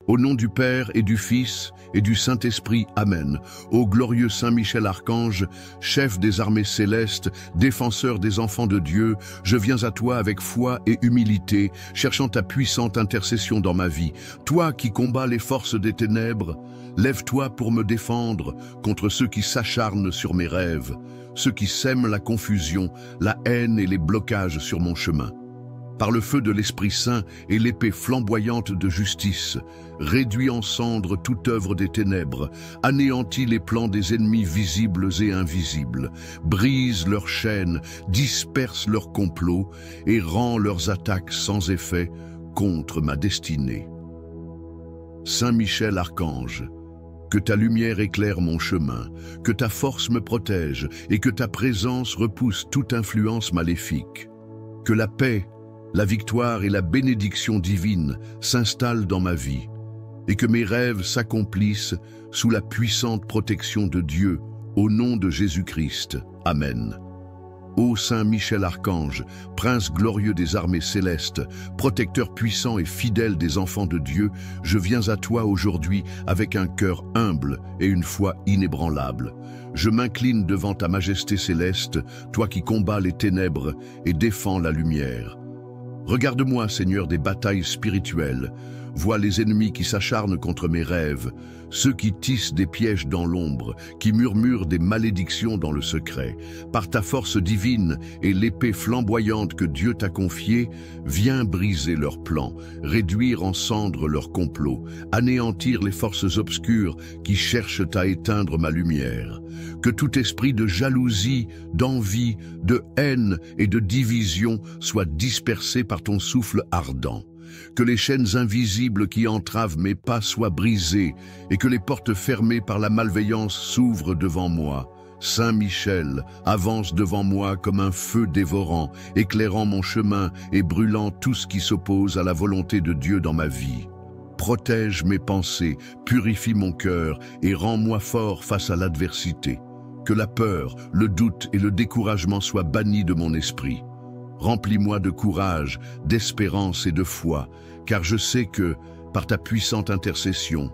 Au nom du Père et du Fils et du Saint-Esprit, Amen. Ô glorieux Saint Michel Archange, chef des armées célestes, défenseur des enfants de Dieu, je viens à toi avec foi et humilité, cherchant ta puissante intercession dans ma vie. Toi qui combats les forces des ténèbres, lève-toi pour me défendre contre ceux qui s'acharnent sur mes rêves, ceux qui sèment la confusion, la haine et les blocages sur mon chemin. Par le feu de l'Esprit Saint et l'épée flamboyante de justice, réduis en cendres toute œuvre des ténèbres, anéantis les plans des ennemis visibles et invisibles, brise leurs chaînes, disperse leurs complots et rends leurs attaques sans effet contre ma destinée. Saint Michel Archange, que ta lumière éclaire mon chemin, que ta force me protège et que ta présence repousse toute influence maléfique. Que la paix, la victoire et la bénédiction divine s'installent dans ma vie et que mes rêves s'accomplissent sous la puissante protection de Dieu, au nom de Jésus-Christ. Amen. Ô Saint Michel Archange, prince glorieux des armées célestes, protecteur puissant et fidèle des enfants de Dieu, je viens à toi aujourd'hui avec un cœur humble et une foi inébranlable. Je m'incline devant ta majesté céleste, toi qui combats les ténèbres et défends la lumière. Regarde-moi, Seigneur, des batailles spirituelles. Vois les ennemis qui s'acharnent contre mes rêves, ceux qui tissent des pièges dans l'ombre, qui murmurent des malédictions dans le secret. Par ta force divine et l'épée flamboyante que Dieu t'a confiée, viens briser leurs plans, réduire en cendres leurs complots, anéantir les forces obscures qui cherchent à éteindre ma lumière. Que tout esprit de jalousie, d'envie, de haine et de division soit dispersé par ton souffle ardent. Que les chaînes invisibles qui entravent mes pas soient brisées et que les portes fermées par la malveillance s'ouvrent devant moi. Saint Michel, avance devant moi comme un feu dévorant, éclairant mon chemin et brûlant tout ce qui s'oppose à la volonté de Dieu dans ma vie. Protège mes pensées, purifie mon cœur et rends-moi fort face à l'adversité. Que la peur, le doute et le découragement soient bannis de mon esprit. Remplis-moi de courage, d'espérance et de foi, car je sais que, par ta puissante intercession,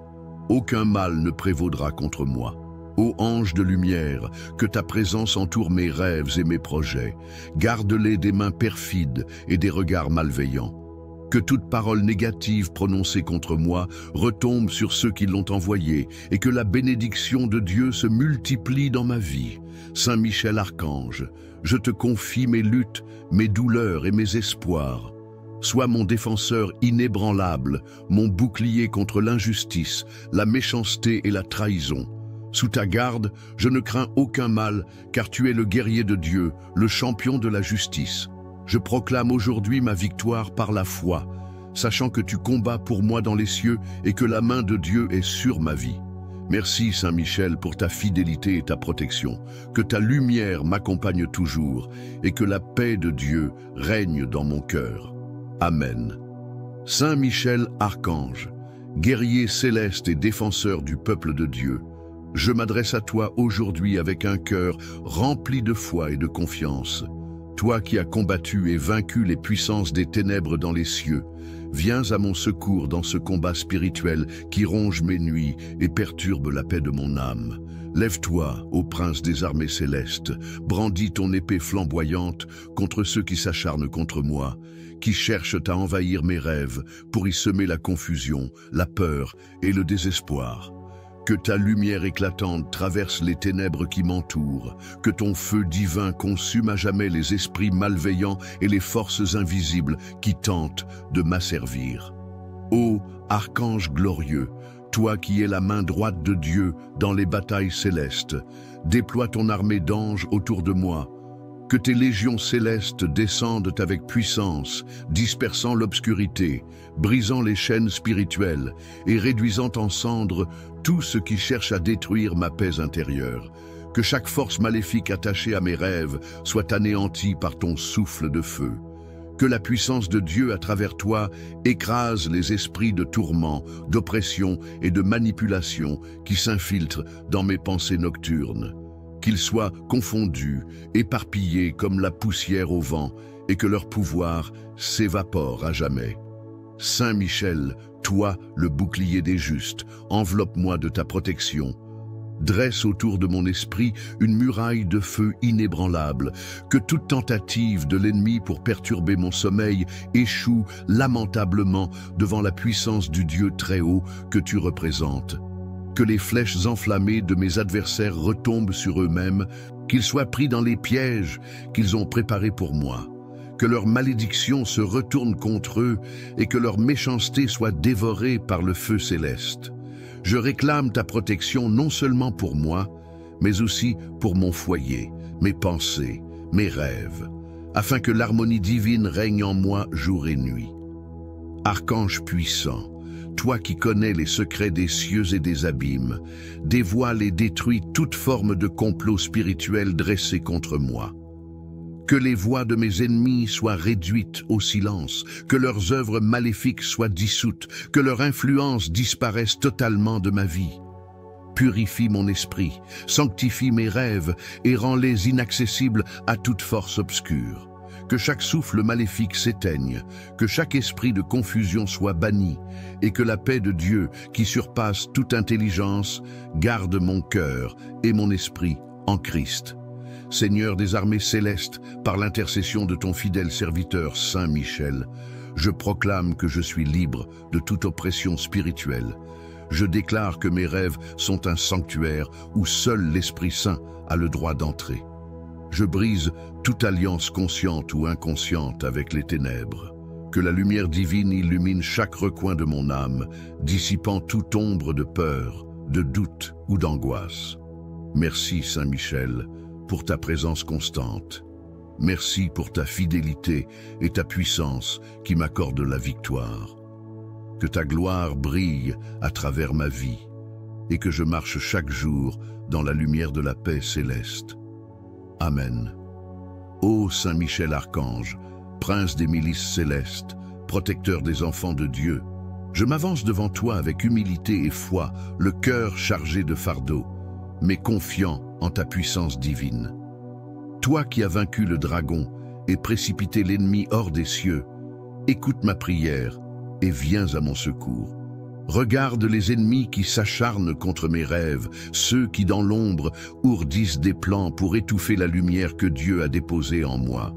aucun mal ne prévaudra contre moi. Ô ange de lumière, que ta présence entoure mes rêves et mes projets. Garde-les des mains perfides et des regards malveillants. Que toute parole négative prononcée contre moi retombe sur ceux qui l'ont envoyée et que la bénédiction de Dieu se multiplie dans ma vie. Saint Michel Archange, je te confie mes luttes, mes douleurs et mes espoirs. Sois mon défenseur inébranlable, mon bouclier contre l'injustice, la méchanceté et la trahison. Sous ta garde, je ne crains aucun mal, car tu es le guerrier de Dieu, le champion de la justice. Je proclame aujourd'hui ma victoire par la foi, sachant que tu combats pour moi dans les cieux et que la main de Dieu est sur ma vie. Merci Saint Michel pour ta fidélité et ta protection. Que ta lumière m'accompagne toujours et que la paix de Dieu règne dans mon cœur. Amen. Saint Michel Archange, guerrier céleste et défenseur du peuple de Dieu, je m'adresse à toi aujourd'hui avec un cœur rempli de foi et de confiance. Toi qui as combattu et vaincu les puissances des ténèbres dans les cieux, viens à mon secours dans ce combat spirituel qui ronge mes nuits et perturbe la paix de mon âme. Lève-toi, ô prince des armées célestes, brandis ton épée flamboyante contre ceux qui s'acharnent contre moi, qui cherchent à envahir mes rêves pour y semer la confusion, la peur et le désespoir. Que ta lumière éclatante traverse les ténèbres qui m'entourent, que ton feu divin consume à jamais les esprits malveillants et les forces invisibles qui tentent de m'asservir. Ô archange glorieux, toi qui es la main droite de Dieu dans les batailles célestes, déploie ton armée d'anges autour de moi. Que tes légions célestes descendent avec puissance, dispersant l'obscurité, brisant les chaînes spirituelles et réduisant en cendres tout ce qui cherche à détruire ma paix intérieure. Que chaque force maléfique attachée à mes rêves soit anéantie par ton souffle de feu. Que la puissance de Dieu à travers toi écrase les esprits de tourment, d'oppression et de manipulation qui s'infiltrent dans mes pensées nocturnes. Qu'ils soient confondus, éparpillés comme la poussière au vent, et que leur pouvoir s'évapore à jamais. Saint Michel, toi, le bouclier des justes, enveloppe-moi de ta protection. Dresse autour de mon esprit une muraille de feu inébranlable, que toute tentative de l'ennemi pour perturber mon sommeil échoue lamentablement devant la puissance du Dieu très haut que tu représentes. Que les flèches enflammées de mes adversaires retombent sur eux-mêmes, qu'ils soient pris dans les pièges qu'ils ont préparés pour moi. Que leur malédiction se retourne contre eux et que leur méchanceté soit dévorée par le feu céleste. Je réclame ta protection non seulement pour moi, mais aussi pour mon foyer, mes pensées, mes rêves, afin que l'harmonie divine règne en moi jour et nuit. Archange puissant, toi qui connais les secrets des cieux et des abîmes, dévoile et détruis toute forme de complot spirituel dressé contre moi. Que les voix de mes ennemis soient réduites au silence, que leurs œuvres maléfiques soient dissoutes, que leur influence disparaisse totalement de ma vie. Purifie mon esprit, sanctifie mes rêves et rends-les inaccessibles à toute force obscure. Que chaque souffle maléfique s'éteigne, que chaque esprit de confusion soit banni, et que la paix de Dieu, qui surpasse toute intelligence, garde mon cœur et mon esprit en Christ. Seigneur des armées célestes, par l'intercession de ton fidèle serviteur Saint Michel, je proclame que je suis libre de toute oppression spirituelle. Je déclare que mes rêves sont un sanctuaire où seul l'Esprit Saint a le droit d'entrer. Je brise toute alliance consciente ou inconsciente avec les ténèbres. Que la lumière divine illumine chaque recoin de mon âme, dissipant toute ombre de peur, de doute ou d'angoisse. Merci Saint Michel, pour ta présence constante. Merci pour ta fidélité et ta puissance qui m'accordent la victoire. Que ta gloire brille à travers ma vie et que je marche chaque jour dans la lumière de la paix céleste. Amen. Ô Saint Michel Archange, prince des milices célestes, protecteur des enfants de Dieu, je m'avance devant toi avec humilité et foi, le cœur chargé de fardeau, mais confiant en ta puissance divine. Toi qui as vaincu le dragon et précipité l'ennemi hors des cieux, écoute ma prière et viens à mon secours. Regarde les ennemis qui s'acharnent contre mes rêves, ceux qui dans l'ombre ourdissent des plans pour étouffer la lumière que Dieu a déposée en moi.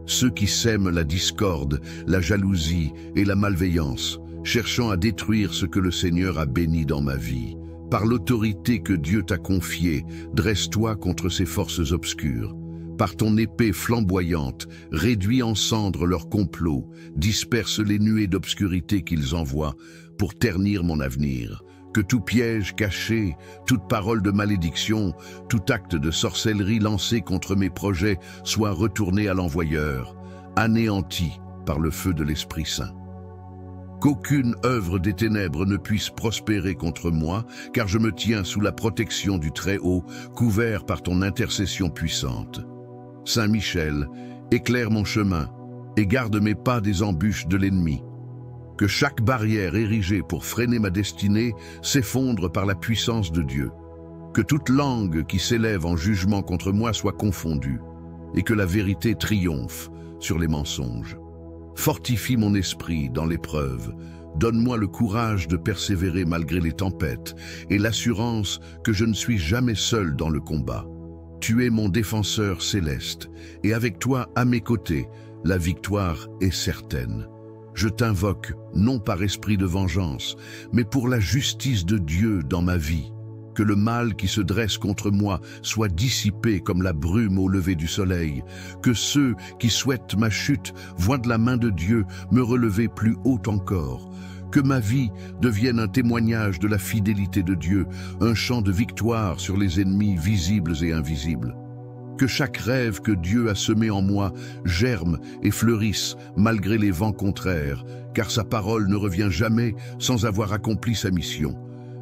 Ceux qui sèment la discorde, la jalousie et la malveillance, cherchant à détruire ce que le Seigneur a béni dans ma vie. Par l'autorité que Dieu t'a confiée, dresse-toi contre ces forces obscures. Par ton épée flamboyante, réduis en cendres leurs complots, disperse les nuées d'obscurité qu'ils envoient pour ternir mon avenir. Que tout piège caché, toute parole de malédiction, tout acte de sorcellerie lancé contre mes projets soit retourné à l'envoyeur, anéanti par le feu de l'Esprit Saint. Qu'aucune œuvre des ténèbres ne puisse prospérer contre moi, car je me tiens sous la protection du Très-Haut, couvert par ton intercession puissante. Saint Michel, éclaire mon chemin et garde mes pas des embûches de l'ennemi. Que chaque barrière érigée pour freiner ma destinée s'effondre par la puissance de Dieu. Que toute langue qui s'élève en jugement contre moi soit confondue, et que la vérité triomphe sur les mensonges. Fortifie mon esprit dans l'épreuve, donne-moi le courage de persévérer malgré les tempêtes et l'assurance que je ne suis jamais seul dans le combat. Tu es mon défenseur céleste, et avec toi à mes côtés, la victoire est certaine. Je t'invoque non par esprit de vengeance, mais pour la justice de Dieu dans ma vie. Que le mal qui se dresse contre moi soit dissipé comme la brume au lever du soleil. Que ceux qui souhaitent ma chute voient de la main de Dieu me relever plus haut encore. Que ma vie devienne un témoignage de la fidélité de Dieu, un chant de victoire sur les ennemis visibles et invisibles. Que chaque rêve que Dieu a semé en moi germe et fleurisse malgré les vents contraires, car sa parole ne revient jamais sans avoir accompli sa mission.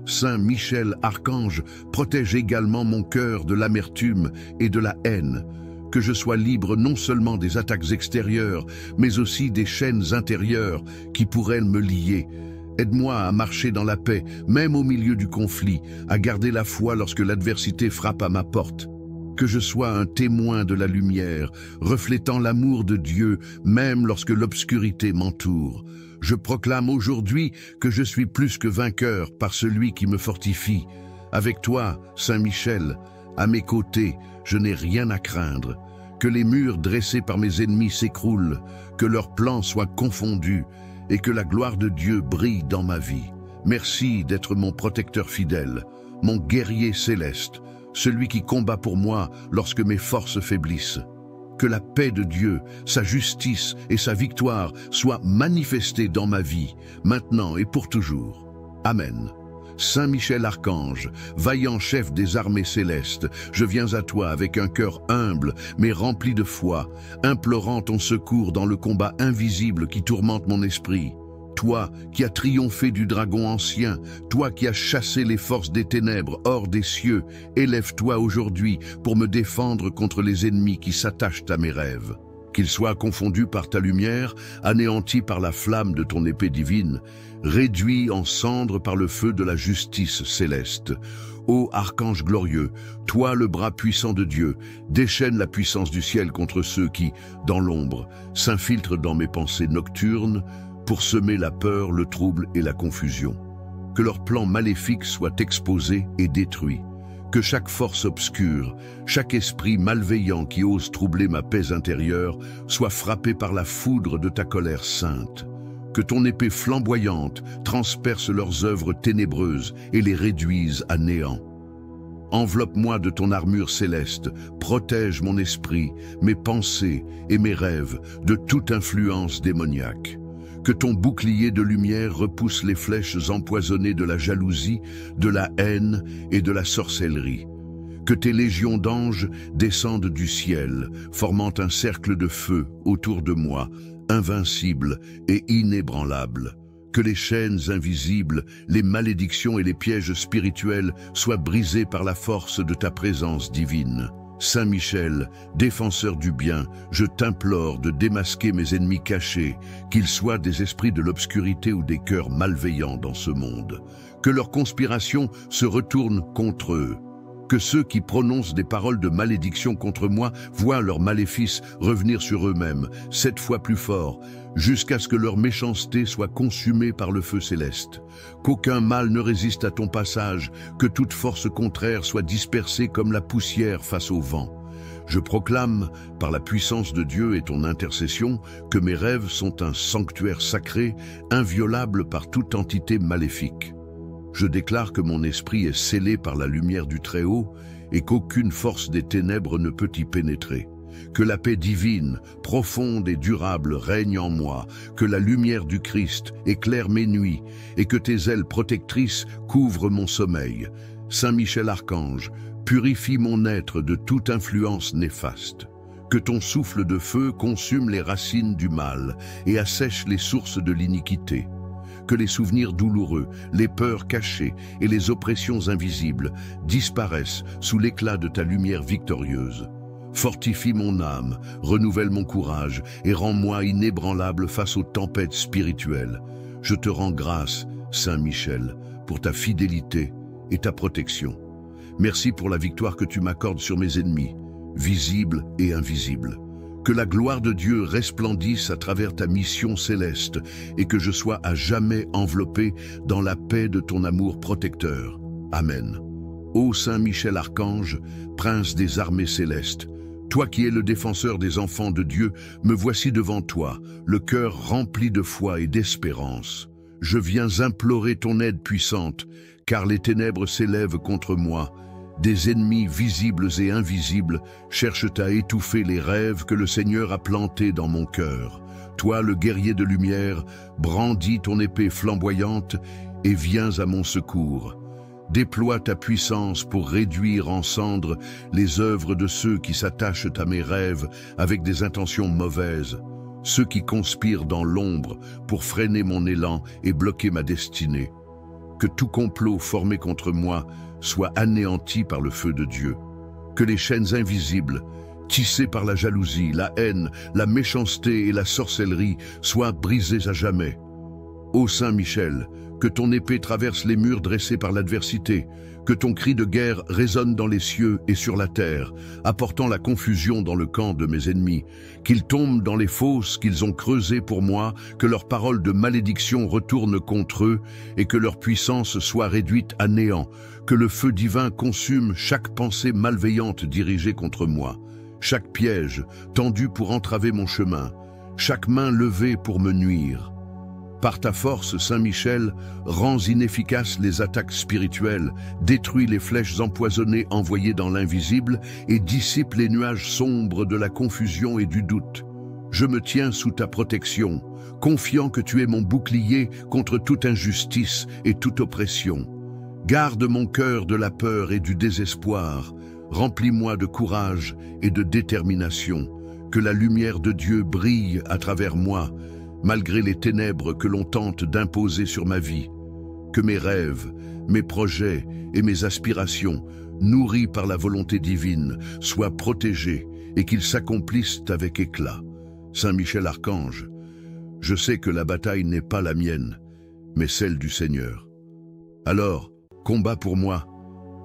Saint Michel Archange, protège également mon cœur de l'amertume et de la haine. Que je sois libre non seulement des attaques extérieures, mais aussi des chaînes intérieures qui pourraient me lier. Aide-moi à marcher dans la paix, même au milieu du conflit, à garder la foi lorsque l'adversité frappe à ma porte. Que je sois un témoin de la lumière, reflétant l'amour de Dieu, même lorsque l'obscurité m'entoure. Je proclame aujourd'hui que je suis plus que vainqueur par celui qui me fortifie. Avec toi, Saint Michel, à mes côtés, je n'ai rien à craindre. Que les murs dressés par mes ennemis s'écroulent, que leurs plans soient confondus, et que la gloire de Dieu brille dans ma vie. Merci d'être mon protecteur fidèle, mon guerrier céleste, celui qui combat pour moi lorsque mes forces faiblissent. Que la paix de Dieu, sa justice et sa victoire soient manifestées dans ma vie, maintenant et pour toujours. Amen. Saint Michel Archange, vaillant chef des armées célestes, je viens à toi avec un cœur humble mais rempli de foi, implorant ton secours dans le combat invisible qui tourmente mon esprit. Toi qui as triomphé du dragon ancien, toi qui as chassé les forces des ténèbres hors des cieux, élève-toi aujourd'hui pour me défendre contre les ennemis qui s'attachent à mes rêves. Qu'ils soient confondus par ta lumière, anéantis par la flamme de ton épée divine, réduits en cendres par le feu de la justice céleste. Ô archange glorieux, toi le bras puissant de Dieu, déchaîne la puissance du ciel contre ceux qui, dans l'ombre, s'infiltrent dans mes pensées nocturnes pour semer la peur, le trouble et la confusion. Que leurs plans maléfiques soient exposés et détruits. Que chaque force obscure, chaque esprit malveillant qui ose troubler ma paix intérieure soit frappé par la foudre de ta colère sainte. Que ton épée flamboyante transperce leurs œuvres ténébreuses et les réduise à néant. Enveloppe-moi de ton armure céleste, protège mon esprit, mes pensées et mes rêves de toute influence démoniaque. Que ton bouclier de lumière repousse les flèches empoisonnées de la jalousie, de la haine et de la sorcellerie. Que tes légions d'anges descendent du ciel, formant un cercle de feu autour de moi, invincible et inébranlable. Que les chaînes invisibles, les malédictions et les pièges spirituels soient brisés par la force de ta présence divine. Saint Michel, défenseur du bien, je t'implore de démasquer mes ennemis cachés, qu'ils soient des esprits de l'obscurité ou des cœurs malveillants dans ce monde. Que leurs conspirations se retournent contre eux. Que ceux qui prononcent des paroles de malédiction contre moi voient leurs maléfices revenir sur eux-mêmes, 7 fois plus fort, jusqu'à ce que leur méchanceté soit consumée par le feu céleste. Qu'aucun mal ne résiste à ton passage, que toute force contraire soit dispersée comme la poussière face au vent. Je proclame, par la puissance de Dieu et ton intercession, que mes rêves sont un sanctuaire sacré, inviolable par toute entité maléfique. Je déclare que mon esprit est scellé par la lumière du Très-Haut et qu'aucune force des ténèbres ne peut y pénétrer. Que la paix divine, profonde et durable règne en moi, que la lumière du Christ éclaire mes nuits et que tes ailes protectrices couvrent mon sommeil. Saint Michel Archange, purifie mon être de toute influence néfaste. Que ton souffle de feu consume les racines du mal et assèche les sources de l'iniquité. Que les souvenirs douloureux, les peurs cachées et les oppressions invisibles disparaissent sous l'éclat de ta lumière victorieuse. Fortifie mon âme, renouvelle mon courage et rends-moi inébranlable face aux tempêtes spirituelles. Je te rends grâce, Saint Michel, pour ta fidélité et ta protection. Merci pour la victoire que tu m'accordes sur mes ennemis, visibles et invisibles. Que la gloire de Dieu resplendisse à travers ta mission céleste et que je sois à jamais enveloppé dans la paix de ton amour protecteur. Amen. Ô Saint Michel Archange, prince des armées célestes, toi qui es le défenseur des enfants de Dieu, me voici devant toi, le cœur rempli de foi et d'espérance. Je viens implorer ton aide puissante, car les ténèbres s'élèvent contre moi. Des ennemis visibles et invisibles cherchent à étouffer les rêves que le Seigneur a plantés dans mon cœur. Toi, le guerrier de lumière, brandis ton épée flamboyante et viens à mon secours. Déploie ta puissance pour réduire en cendres les œuvres de ceux qui s'attachent à mes rêves avec des intentions mauvaises, ceux qui conspirent dans l'ombre pour freiner mon élan et bloquer ma destinée. Que tout complot formé contre moi soit anéanti par le feu de Dieu. Que les chaînes invisibles, tissées par la jalousie, la haine, la méchanceté et la sorcellerie, soient brisées à jamais. Ô Saint Michel, que ton épée traverse les murs dressés par l'adversité, que ton cri de guerre résonne dans les cieux et sur la terre, apportant la confusion dans le camp de mes ennemis, qu'ils tombent dans les fosses qu'ils ont creusées pour moi, que leurs paroles de malédiction retournent contre eux et que leur puissance soit réduite à néant, que le feu divin consume chaque pensée malveillante dirigée contre moi, chaque piège tendu pour entraver mon chemin, chaque main levée pour me nuire. Par ta force, Saint Michel, rends inefficaces les attaques spirituelles, détruis les flèches empoisonnées envoyées dans l'invisible et dissipe les nuages sombres de la confusion et du doute. Je me tiens sous ta protection, confiant que tu es mon bouclier contre toute injustice et toute oppression. Garde mon cœur de la peur et du désespoir, remplis-moi de courage et de détermination, que la lumière de Dieu brille à travers moi, malgré les ténèbres que l'on tente d'imposer sur ma vie, que mes rêves, mes projets et mes aspirations, nourris par la volonté divine, soient protégés et qu'ils s'accomplissent avec éclat. Saint Michel Archange, je sais que la bataille n'est pas la mienne, mais celle du Seigneur. Alors, combat pour moi,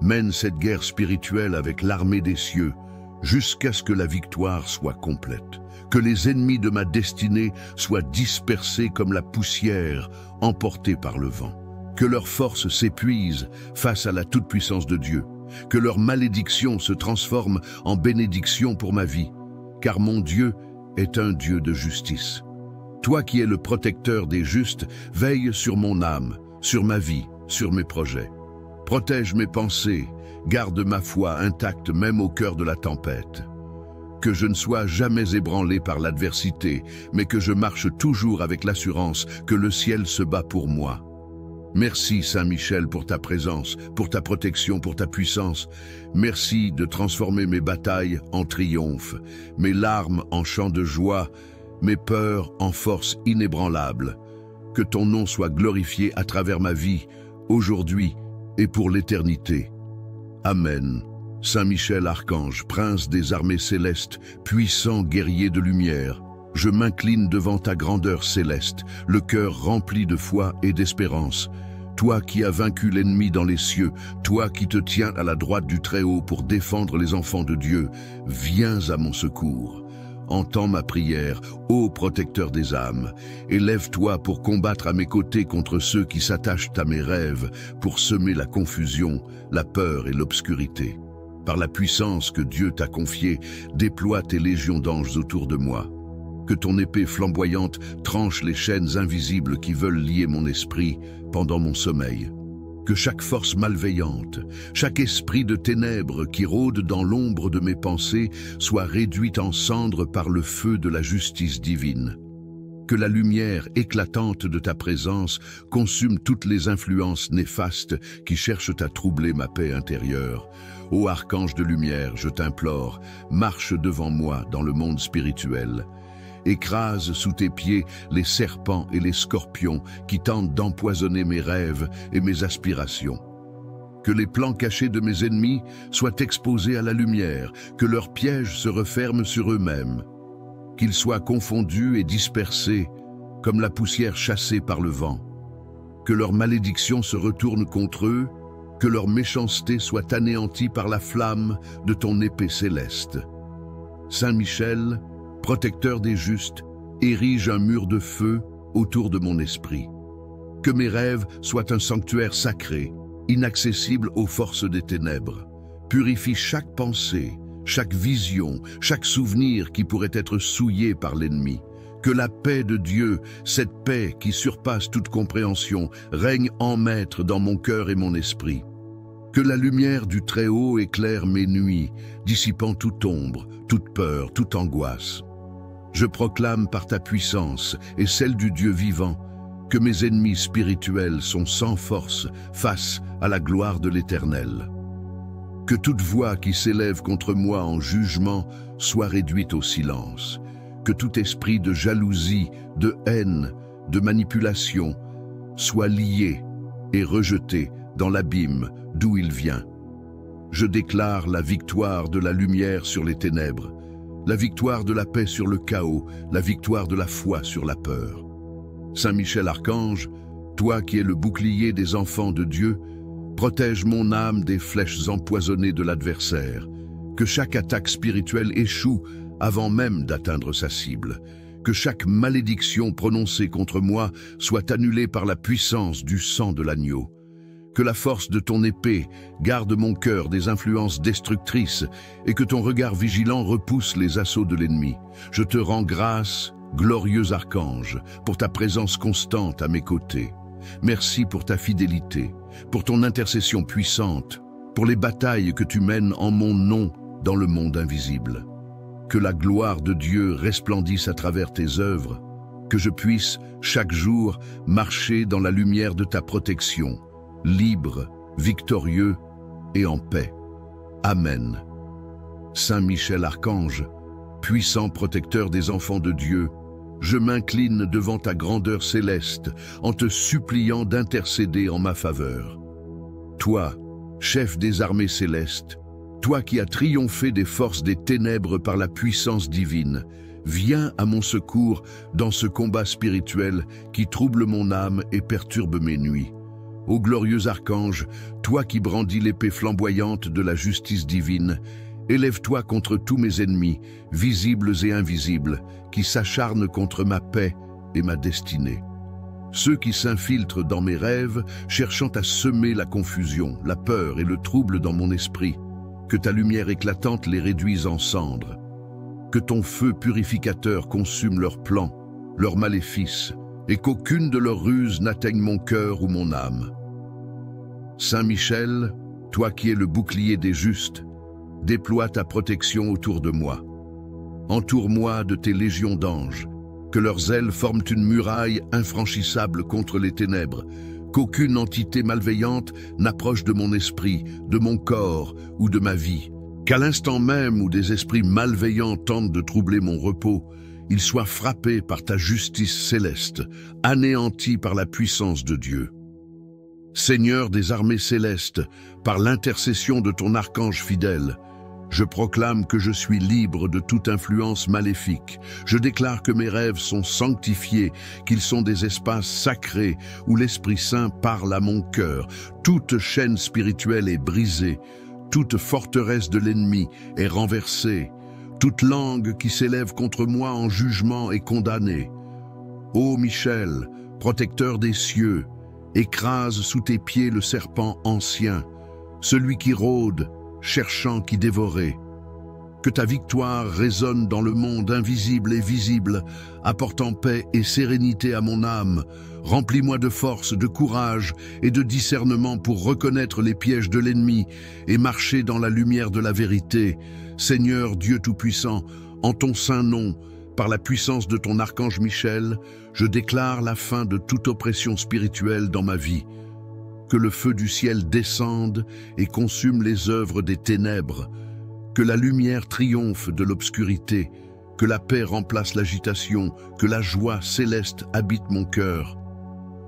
mène cette guerre spirituelle avec l'armée des cieux, jusqu'à ce que la victoire soit complète. Que les ennemis de ma destinée soient dispersés comme la poussière emportée par le vent. Que leurs forces s'épuisent face à la toute-puissance de Dieu. Que leur malédiction se transforme en bénédiction pour ma vie. Car mon Dieu est un Dieu de justice. Toi qui es le protecteur des justes, veille sur mon âme, sur ma vie, sur mes projets. Protège mes pensées, garde ma foi intacte même au cœur de la tempête. Que je ne sois jamais ébranlé par l'adversité, mais que je marche toujours avec l'assurance que le ciel se bat pour moi. Merci Saint Michel pour ta présence, pour ta protection, pour ta puissance. Merci de transformer mes batailles en triomphe, mes larmes en chants de joie, mes peurs en force inébranlable. Que ton nom soit glorifié à travers ma vie, aujourd'hui et pour l'éternité. Amen. Saint Michel Archange, prince des armées célestes, puissant guerrier de lumière, je m'incline devant ta grandeur céleste, le cœur rempli de foi et d'espérance. Toi qui as vaincu l'ennemi dans les cieux, toi qui te tiens à la droite du Très-Haut pour défendre les enfants de Dieu, viens à mon secours. Entends ma prière, ô protecteur des âmes, et lève-toi pour combattre à mes côtés contre ceux qui s'attachent à mes rêves, pour semer la confusion, la peur et l'obscurité. Par la puissance que Dieu t'a confiée, déploie tes légions d'anges autour de moi. Que ton épée flamboyante tranche les chaînes invisibles qui veulent lier mon esprit pendant mon sommeil. Que chaque force malveillante, chaque esprit de ténèbres qui rôde dans l'ombre de mes pensées soit réduit en cendres par le feu de la justice divine. Que la lumière éclatante de ta présence consume toutes les influences néfastes qui cherchent à troubler ma paix intérieure. Ô archange de lumière, je t'implore, marche devant moi dans le monde spirituel. Écrase sous tes pieds les serpents et les scorpions qui tentent d'empoisonner mes rêves et mes aspirations. Que les plans cachés de mes ennemis soient exposés à la lumière, que leurs pièges se referment sur eux-mêmes. Qu'ils soient confondus et dispersés, comme la poussière chassée par le vent. Que leur malédiction se retourne contre eux, que leur méchanceté soit anéantie par la flamme de ton épée céleste. Saint Michel, protecteur des justes, érige un mur de feu autour de mon esprit. Que mes rêves soient un sanctuaire sacré, inaccessible aux forces des ténèbres. Purifie chaque pensée, chaque vision, chaque souvenir qui pourrait être souillé par l'ennemi. Que la paix de Dieu, cette paix qui surpasse toute compréhension, règne en maître dans mon cœur et mon esprit. Que la lumière du Très-Haut éclaire mes nuits, dissipant toute ombre, toute peur, toute angoisse. Je proclame par ta puissance et celle du Dieu vivant que mes ennemis spirituels sont sans force face à la gloire de l'Éternel. Que toute voix qui s'élève contre moi en jugement soit réduite au silence. Que tout esprit de jalousie, de haine, de manipulation soit lié et rejeté dans l'abîme d'où il vient. Je déclare la victoire de la lumière sur les ténèbres, la victoire de la paix sur le chaos, la victoire de la foi sur la peur. Saint Michel Archange, toi qui es le bouclier des enfants de Dieu, protège mon âme des flèches empoisonnées de l'adversaire, que chaque attaque spirituelle échoue avant même d'atteindre sa cible, que chaque malédiction prononcée contre moi soit annulée par la puissance du sang de l'agneau, que la force de ton épée garde mon cœur des influences destructrices et que ton regard vigilant repousse les assauts de l'ennemi. Je te rends grâce, glorieux archange, pour ta présence constante à mes côtés. Merci pour ta fidélité, pour ton intercession puissante, pour les batailles que tu mènes en mon nom dans le monde invisible. Que la gloire de Dieu resplendisse à travers tes œuvres, que je puisse, chaque jour, marcher dans la lumière de ta protection, libre, victorieux et en paix. Amen. Saint Michel Archange, puissant protecteur des enfants de Dieu, je m'incline devant ta grandeur céleste en te suppliant d'intercéder en ma faveur. Toi, chef des armées célestes, toi qui as triomphé des forces des ténèbres par la puissance divine, viens à mon secours dans ce combat spirituel qui trouble mon âme et perturbe mes nuits. Ô glorieux archange, toi qui brandis l'épée flamboyante de la justice divine, élève-toi contre tous mes ennemis, visibles et invisibles, qui s'acharnent contre ma paix et ma destinée. Ceux qui s'infiltrent dans mes rêves, cherchant à semer la confusion, la peur et le trouble dans mon esprit, que ta lumière éclatante les réduise en cendres. Que ton feu purificateur consume leurs plans, leurs maléfices, et qu'aucune de leurs ruses n'atteigne mon cœur ou mon âme. Saint Michel, toi qui es le bouclier des justes, déploie ta protection autour de moi. Entoure-moi de tes légions d'anges, que leurs ailes forment une muraille infranchissable contre les ténèbres, qu'aucune entité malveillante n'approche de mon esprit, de mon corps ou de ma vie, qu'à l'instant même où des esprits malveillants tentent de troubler mon repos, ils soient frappés par ta justice céleste, anéantis par la puissance de Dieu. Seigneur des armées célestes, par l'intercession de ton archange fidèle, je proclame que je suis libre de toute influence maléfique. Je déclare que mes rêves sont sanctifiés, qu'ils sont des espaces sacrés où l'Esprit Saint parle à mon cœur. Toute chaîne spirituelle est brisée, toute forteresse de l'ennemi est renversée, toute langue qui s'élève contre moi en jugement est condamnée. Ô Michel, protecteur des cieux, écrase sous tes pieds le serpent ancien, celui qui rôde, cherchant qui dévorer. Que ta victoire résonne dans le monde invisible et visible, apportant paix et sérénité à mon âme. Remplis-moi de force, de courage et de discernement pour reconnaître les pièges de l'ennemi et marcher dans la lumière de la vérité. Seigneur Dieu Tout-Puissant, en ton saint nom, par la puissance de ton archange Michel, je déclare la fin de toute oppression spirituelle dans ma vie. Que le feu du ciel descende et consume les œuvres des ténèbres, que la lumière triomphe de l'obscurité, que la paix remplace l'agitation, que la joie céleste habite mon cœur.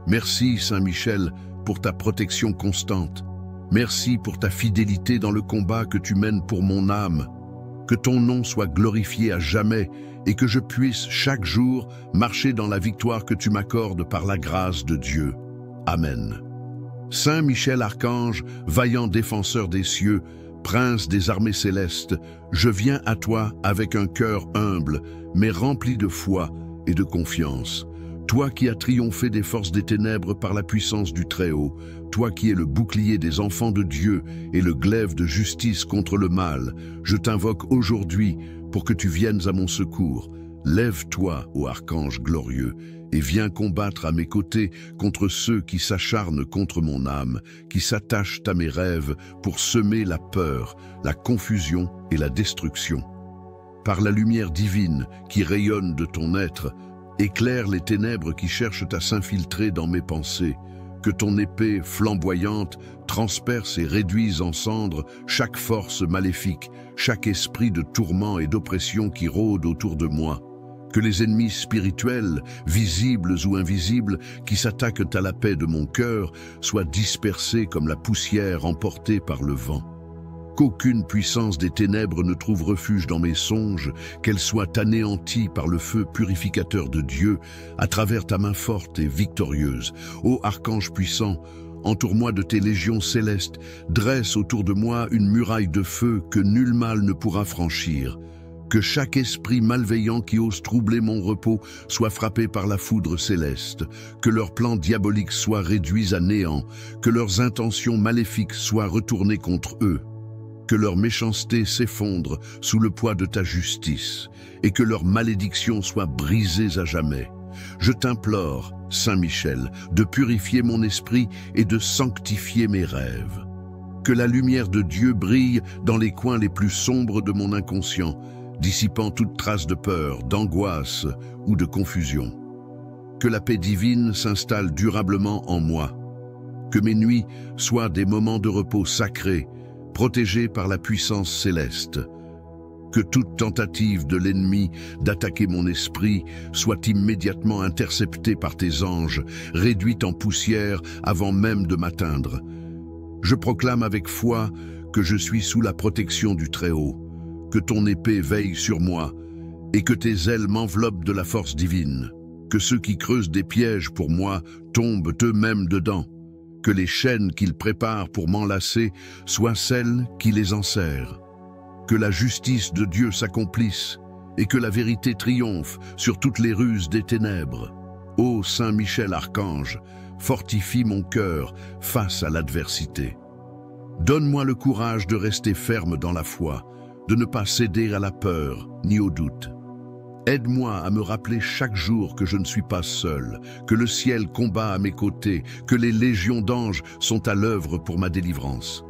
Merci, Saint Michel, pour ta protection constante. Merci pour ta fidélité dans le combat que tu mènes pour mon âme. Que ton nom soit glorifié à jamais et que je puisse chaque jour marcher dans la victoire que tu m'accordes par la grâce de Dieu. Amen. Saint Michel Archange, vaillant défenseur des cieux, prince des armées célestes, je viens à toi avec un cœur humble, mais rempli de foi et de confiance. Toi qui as triomphé des forces des ténèbres par la puissance du Très-Haut, toi qui es le bouclier des enfants de Dieu et le glaive de justice contre le mal, je t'invoque aujourd'hui pour que tu viennes à mon secours. Lève-toi, ô archange glorieux, et viens combattre à mes côtés contre ceux qui s'acharnent contre mon âme, qui s'attachent à mes rêves pour semer la peur, la confusion et la destruction. Par la lumière divine qui rayonne de ton être, éclaire les ténèbres qui cherchent à s'infiltrer dans mes pensées, que ton épée flamboyante transperce et réduise en cendres chaque force maléfique, chaque esprit de tourment et d'oppression qui rôde autour de moi. Que les ennemis spirituels, visibles ou invisibles, qui s'attaquent à la paix de mon cœur, soient dispersés comme la poussière emportée par le vent. qu'aucune puissance des ténèbres ne trouve refuge dans mes songes, qu'elle soit anéantie par le feu purificateur de Dieu, à travers ta main forte et victorieuse. Ô archange puissant, entoure-moi de tes légions célestes, dresse autour de moi une muraille de feu que nul mal ne pourra franchir. Que chaque esprit malveillant qui ose troubler mon repos soit frappé par la foudre céleste, que leurs plans diaboliques soient réduits à néant, que leurs intentions maléfiques soient retournées contre eux, que leur méchanceté s'effondre sous le poids de ta justice, et que leurs malédictions soient brisées à jamais. Je t'implore, Saint Michel, de purifier mon esprit et de sanctifier mes rêves. Que la lumière de Dieu brille dans les coins les plus sombres de mon inconscient, dissipant toute trace de peur, d'angoisse ou de confusion. Que la paix divine s'installe durablement en moi. Que mes nuits soient des moments de repos sacrés, protégés par la puissance céleste. Que toute tentative de l'ennemi d'attaquer mon esprit soit immédiatement interceptée par tes anges, réduite en poussière avant même de m'atteindre. Je proclame avec foi que je suis sous la protection du Très-Haut, que ton épée veille sur moi et que tes ailes m'enveloppent de la force divine. Que ceux qui creusent des pièges pour moi tombent eux-mêmes dedans. Que les chaînes qu'ils préparent pour m'enlacer soient celles qui les enserrent. Que la justice de Dieu s'accomplisse et que la vérité triomphe sur toutes les ruses des ténèbres. Ô Saint Michel Archange, fortifie mon cœur face à l'adversité. Donne-moi le courage de rester ferme dans la foi, de ne pas céder à la peur ni au doute. Aide-moi à me rappeler chaque jour que je ne suis pas seul, que le ciel combat à mes côtés, que les légions d'anges sont à l'œuvre pour ma délivrance.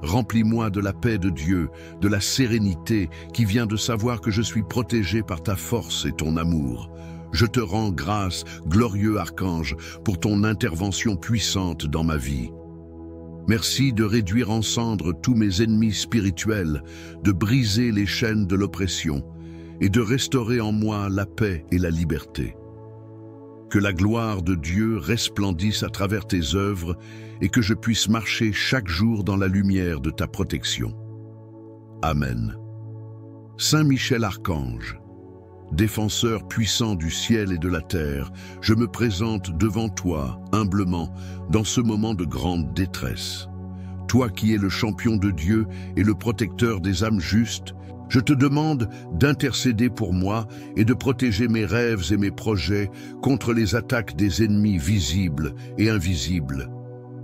Remplis-moi de la paix de Dieu, de la sérénité qui vient de savoir que je suis protégé par ta force et ton amour. Je te rends grâce, glorieux archange, pour ton intervention puissante dans ma vie. Merci de réduire en cendres tous mes ennemis spirituels, de briser les chaînes de l'oppression et de restaurer en moi la paix et la liberté. Que la gloire de Dieu resplendisse à travers tes œuvres et que je puisse marcher chaque jour dans la lumière de ta protection. Amen. Saint Michel Archange, défenseur puissant du ciel et de la terre, je me présente devant toi, humblement, dans ce moment de grande détresse. Toi qui es le champion de Dieu et le protecteur des âmes justes, je te demande d'intercéder pour moi et de protéger mes rêves et mes projets contre les attaques des ennemis visibles et invisibles.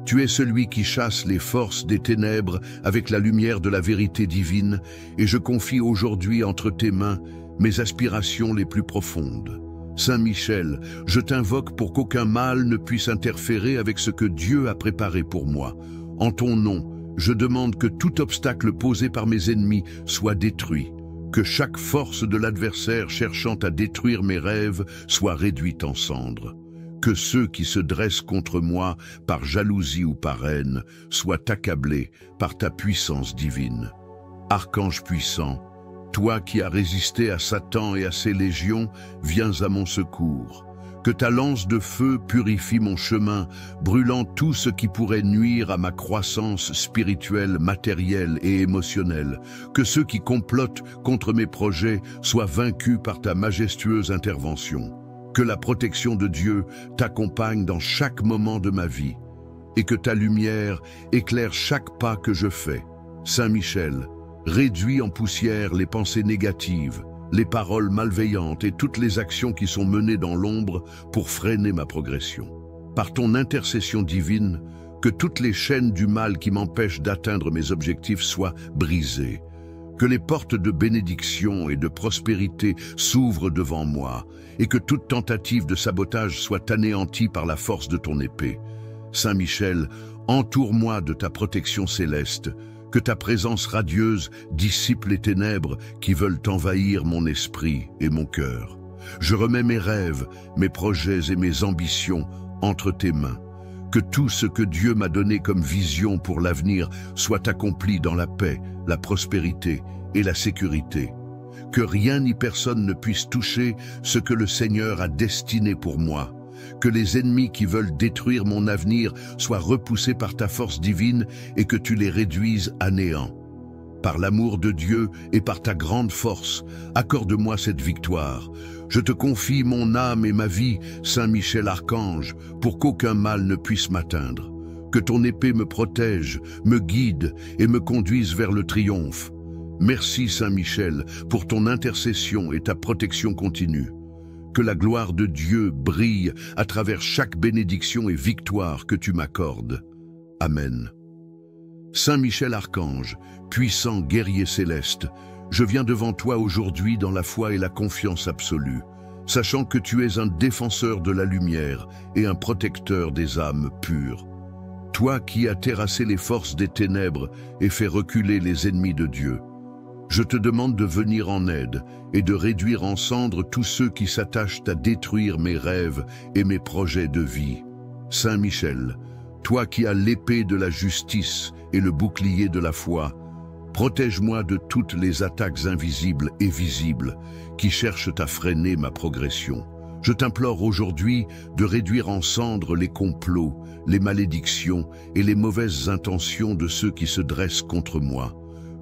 Tu es celui qui chasse les forces des ténèbres avec la lumière de la vérité divine, et je confie aujourd'hui entre tes mains mes aspirations les plus profondes. Saint Michel, je t'invoque pour qu'aucun mal ne puisse interférer avec ce que Dieu a préparé pour moi. En ton nom, je demande que tout obstacle posé par mes ennemis soit détruit, que chaque force de l'adversaire cherchant à détruire mes rêves soit réduite en cendres, que ceux qui se dressent contre moi par jalousie ou par haine soient accablés par ta puissance divine. Archange puissant, toi qui as résisté à Satan et à ses légions, viens à mon secours. Que ta lance de feu purifie mon chemin, brûlant tout ce qui pourrait nuire à ma croissance spirituelle, matérielle et émotionnelle. Que ceux qui complotent contre mes projets soient vaincus par ta majestueuse intervention. Que la protection de Dieu t'accompagne dans chaque moment de ma vie, et que ta lumière éclaire chaque pas que je fais. Saint Michel, réduis en poussière les pensées négatives, les paroles malveillantes et toutes les actions qui sont menées dans l'ombre pour freiner ma progression. Par ton intercession divine, que toutes les chaînes du mal qui m'empêchent d'atteindre mes objectifs soient brisées. Que les portes de bénédiction et de prospérité s'ouvrent devant moi et que toute tentative de sabotage soit anéantie par la force de ton épée. Saint Michel, entoure-moi de ta protection céleste. Que ta présence radieuse dissipe les ténèbres qui veulent envahir mon esprit et mon cœur. Je remets mes rêves, mes projets et mes ambitions entre tes mains. Que tout ce que Dieu m'a donné comme vision pour l'avenir soit accompli dans la paix, la prospérité et la sécurité. Que rien ni personne ne puisse toucher ce que le Seigneur a destiné pour moi. Que les ennemis qui veulent détruire mon avenir soient repoussés par ta force divine et que tu les réduises à néant. Par l'amour de Dieu et par ta grande force, accorde-moi cette victoire. Je te confie mon âme et ma vie, Saint Michel Archange, pour qu'aucun mal ne puisse m'atteindre. Que ton épée me protège, me guide et me conduise vers le triomphe. Merci Saint Michel pour ton intercession et ta protection continue. Que la gloire de Dieu brille à travers chaque bénédiction et victoire que tu m'accordes. Amen. Saint Michel Archange, puissant guerrier céleste, je viens devant toi aujourd'hui dans la foi et la confiance absolue, sachant que tu es un défenseur de la lumière et un protecteur des âmes pures. Toi qui as terrassé les forces des ténèbres et fait reculer les ennemis de Dieu, je te demande de venir en aide et de réduire en cendres tous ceux qui s'attachent à détruire mes rêves et mes projets de vie. Saint Michel, toi qui as l'épée de la justice et le bouclier de la foi, protège-moi de toutes les attaques invisibles et visibles qui cherchent à freiner ma progression. Je t'implore aujourd'hui de réduire en cendres les complots, les malédictions et les mauvaises intentions de ceux qui se dressent contre moi.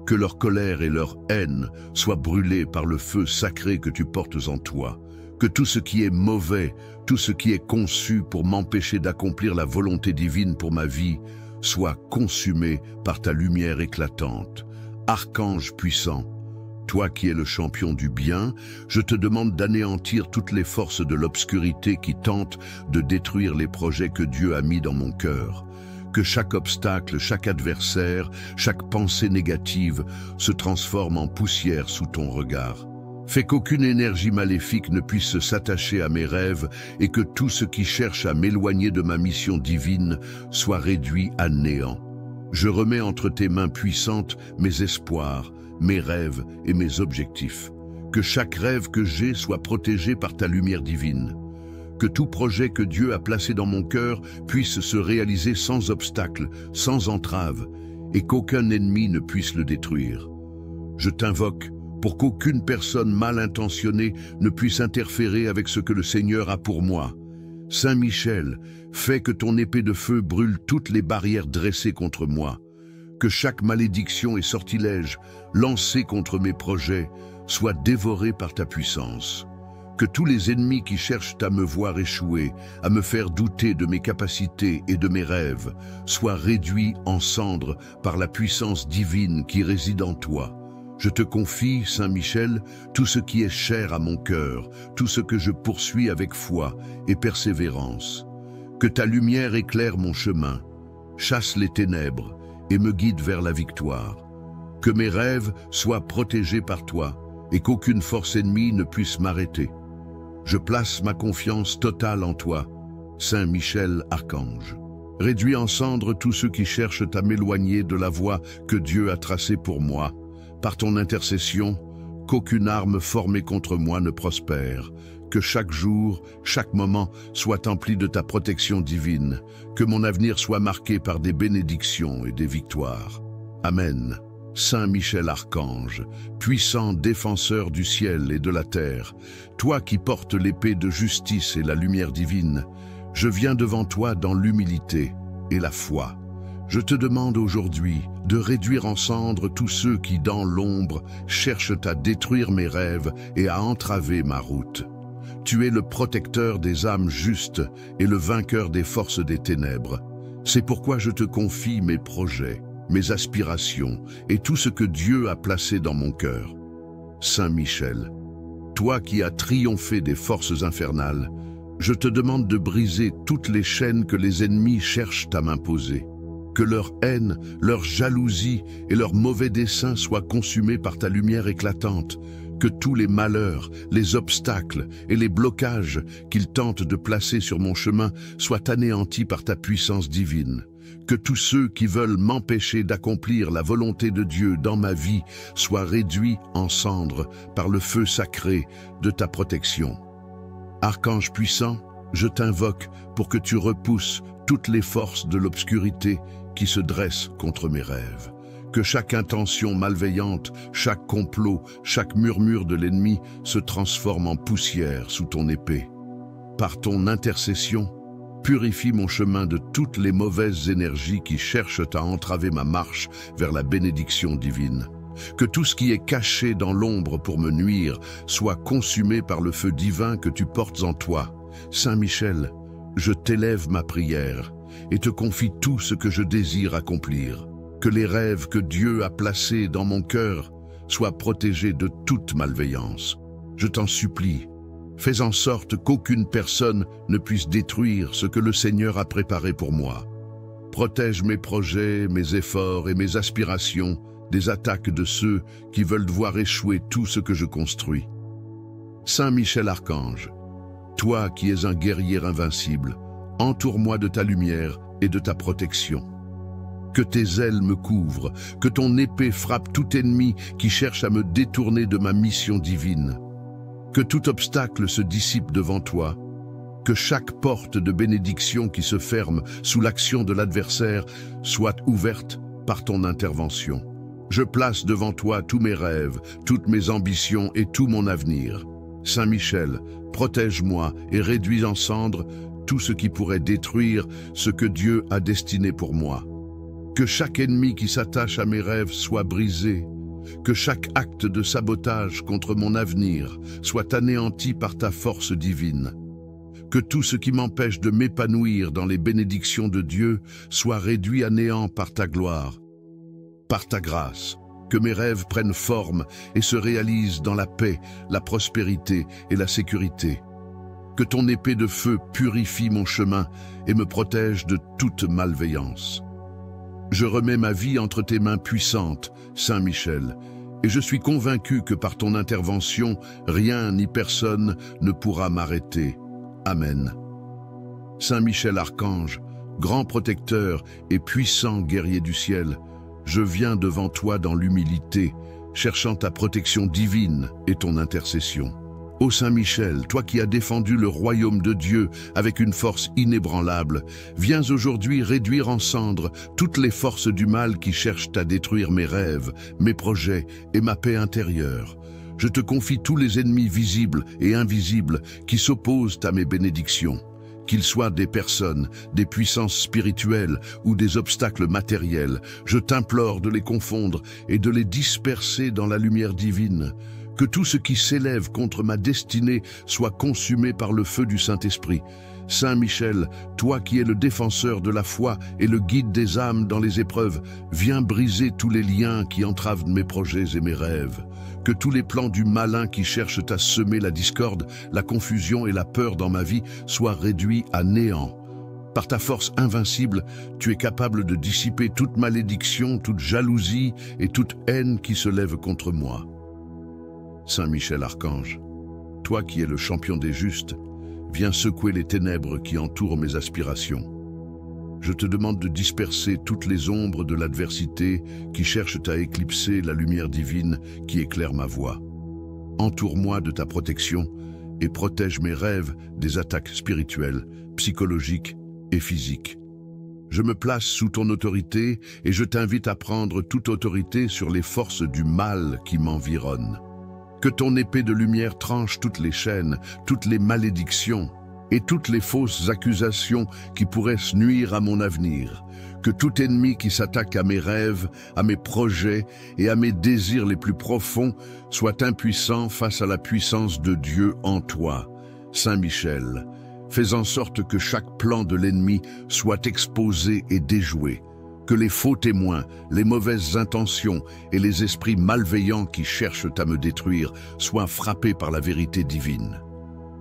Que leur colère et leur haine soient brûlées par le feu sacré que tu portes en toi. Que tout ce qui est mauvais, tout ce qui est conçu pour m'empêcher d'accomplir la volonté divine pour ma vie, soit consumé par ta lumière éclatante. Archange puissant, toi qui es le champion du bien, je te demande d'anéantir toutes les forces de l'obscurité qui tentent de détruire les projets que Dieu a mis dans mon cœur. Que chaque obstacle, chaque adversaire, chaque pensée négative se transforme en poussière sous ton regard. Fais qu'aucune énergie maléfique ne puisse s'attacher à mes rêves et que tout ce qui cherche à m'éloigner de ma mission divine soit réduit à néant. Je remets entre tes mains puissantes mes espoirs, mes rêves et mes objectifs. Que chaque rêve que j'ai soit protégé par ta lumière divine. Que tout projet que Dieu a placé dans mon cœur puisse se réaliser sans obstacle, sans entrave, et qu'aucun ennemi ne puisse le détruire. Je t'invoque pour qu'aucune personne mal intentionnée ne puisse interférer avec ce que le Seigneur a pour moi. Saint Michel, fais que ton épée de feu brûle toutes les barrières dressées contre moi. Que chaque malédiction et sortilège lancés contre mes projets soit dévoré par ta puissance. Que tous les ennemis qui cherchent à me voir échouer, à me faire douter de mes capacités et de mes rêves, soient réduits en cendres par la puissance divine qui réside en toi. Je te confie, Saint Michel, tout ce qui est cher à mon cœur, tout ce que je poursuis avec foi et persévérance. Que ta lumière éclaire mon chemin, chasse les ténèbres et me guide vers la victoire. Que mes rêves soient protégés par toi et qu'aucune force ennemie ne puisse m'arrêter. Je place ma confiance totale en toi, Saint Michel Archange. Réduis en cendres tous ceux qui cherchent à m'éloigner de la voie que Dieu a tracée pour moi. Par ton intercession, qu'aucune arme formée contre moi ne prospère. Que chaque jour, chaque moment soit empli de ta protection divine. Que mon avenir soit marqué par des bénédictions et des victoires. Amen. Saint Michel Archange, puissant défenseur du ciel et de la terre, toi qui portes l'épée de justice et la lumière divine, je viens devant toi dans l'humilité et la foi. Je te demande aujourd'hui de réduire en cendres tous ceux qui, dans l'ombre, cherchent à détruire mes rêves et à entraver ma route. Tu es le protecteur des âmes justes et le vainqueur des forces des ténèbres. C'est pourquoi je te confie mes projets, mes aspirations et tout ce que Dieu a placé dans mon cœur. Saint Michel, toi qui as triomphé des forces infernales, je te demande de briser toutes les chaînes que les ennemis cherchent à m'imposer. Que leur haine, leur jalousie et leurs mauvais desseins soient consumés par ta lumière éclatante. Que tous les malheurs, les obstacles et les blocages qu'ils tentent de placer sur mon chemin soient anéantis par ta puissance divine. Que tous ceux qui veulent m'empêcher d'accomplir la volonté de Dieu dans ma vie soient réduits en cendres par le feu sacré de ta protection. Archange puissant, je t'invoque pour que tu repousses toutes les forces de l'obscurité qui se dressent contre mes rêves. Que chaque intention malveillante, chaque complot, chaque murmure de l'ennemi se transforme en poussière sous ton épée. Par ton intercession, purifie mon chemin de toutes les mauvaises énergies qui cherchent à entraver ma marche vers la bénédiction divine. Que tout ce qui est caché dans l'ombre pour me nuire soit consumé par le feu divin que tu portes en toi. Saint Michel, je t'élève ma prière et te confie tout ce que je désire accomplir. Que les rêves que Dieu a placés dans mon cœur soient protégés de toute malveillance. Je t'en supplie, fais en sorte qu'aucune personne ne puisse détruire ce que le Seigneur a préparé pour moi. Protège mes projets, mes efforts et mes aspirations des attaques de ceux qui veulent voir échouer tout ce que je construis. Saint Michel Archange, toi qui es un guerrier invincible, entoure-moi de ta lumière et de ta protection. Que tes ailes me couvrent, que ton épée frappe tout ennemi qui cherche à me détourner de ma mission divine. Que tout obstacle se dissipe devant toi, que chaque porte de bénédiction qui se ferme sous l'action de l'adversaire soit ouverte par ton intervention. Je place devant toi tous mes rêves, toutes mes ambitions et tout mon avenir. Saint Michel, protège-moi et réduis en cendres tout ce qui pourrait détruire ce que Dieu a destiné pour moi. Que chaque ennemi qui s'attache à mes rêves soit brisé, que chaque acte de sabotage contre mon avenir soit anéanti par ta force divine. Que tout ce qui m'empêche de m'épanouir dans les bénédictions de Dieu soit réduit à néant par ta gloire. Par ta grâce, que mes rêves prennent forme et se réalisent dans la paix, la prospérité et la sécurité. Que ton épée de feu purifie mon chemin et me protège de toute malveillance. Je remets ma vie entre tes mains puissantes, Saint Michel, et je suis convaincu que par ton intervention, rien ni personne ne pourra m'arrêter. Amen. Saint Michel Archange, grand protecteur et puissant guerrier du ciel, je viens devant toi dans l'humilité, cherchant ta protection divine et ton intercession. Ô Saint Michel, toi qui as défendu le royaume de Dieu avec une force inébranlable, viens aujourd'hui réduire en cendres toutes les forces du mal qui cherchent à détruire mes rêves, mes projets et ma paix intérieure. Je te confie tous les ennemis visibles et invisibles qui s'opposent à mes bénédictions. Qu'ils soient des personnes, des puissances spirituelles ou des obstacles matériels, je t'implore de les confondre et de les disperser dans la lumière divine. Que tout ce qui s'élève contre ma destinée soit consumé par le feu du Saint-Esprit. Saint Michel, toi qui es le défenseur de la foi et le guide des âmes dans les épreuves, viens briser tous les liens qui entravent mes projets et mes rêves. Que tous les plans du malin qui cherchent à semer la discorde, la confusion et la peur dans ma vie soient réduits à néant. Par ta force invincible, tu es capable de dissiper toute malédiction, toute jalousie et toute haine qui se lève contre moi. Saint Michel Archange, toi qui es le champion des justes, viens secouer les ténèbres qui entourent mes aspirations. Je te demande de disperser toutes les ombres de l'adversité qui cherchent à éclipser la lumière divine qui éclaire ma voie. Entoure-moi de ta protection et protège mes rêves des attaques spirituelles, psychologiques et physiques. Je me place sous ton autorité et je t'invite à prendre toute autorité sur les forces du mal qui m'environnent. Que ton épée de lumière tranche toutes les chaînes, toutes les malédictions et toutes les fausses accusations qui pourraient nuire à mon avenir. Que tout ennemi qui s'attaque à mes rêves, à mes projets et à mes désirs les plus profonds soit impuissant face à la puissance de Dieu en toi. Saint Michel, fais en sorte que chaque plan de l'ennemi soit exposé et déjoué. Que les faux témoins, les mauvaises intentions et les esprits malveillants qui cherchent à me détruire soient frappés par la vérité divine.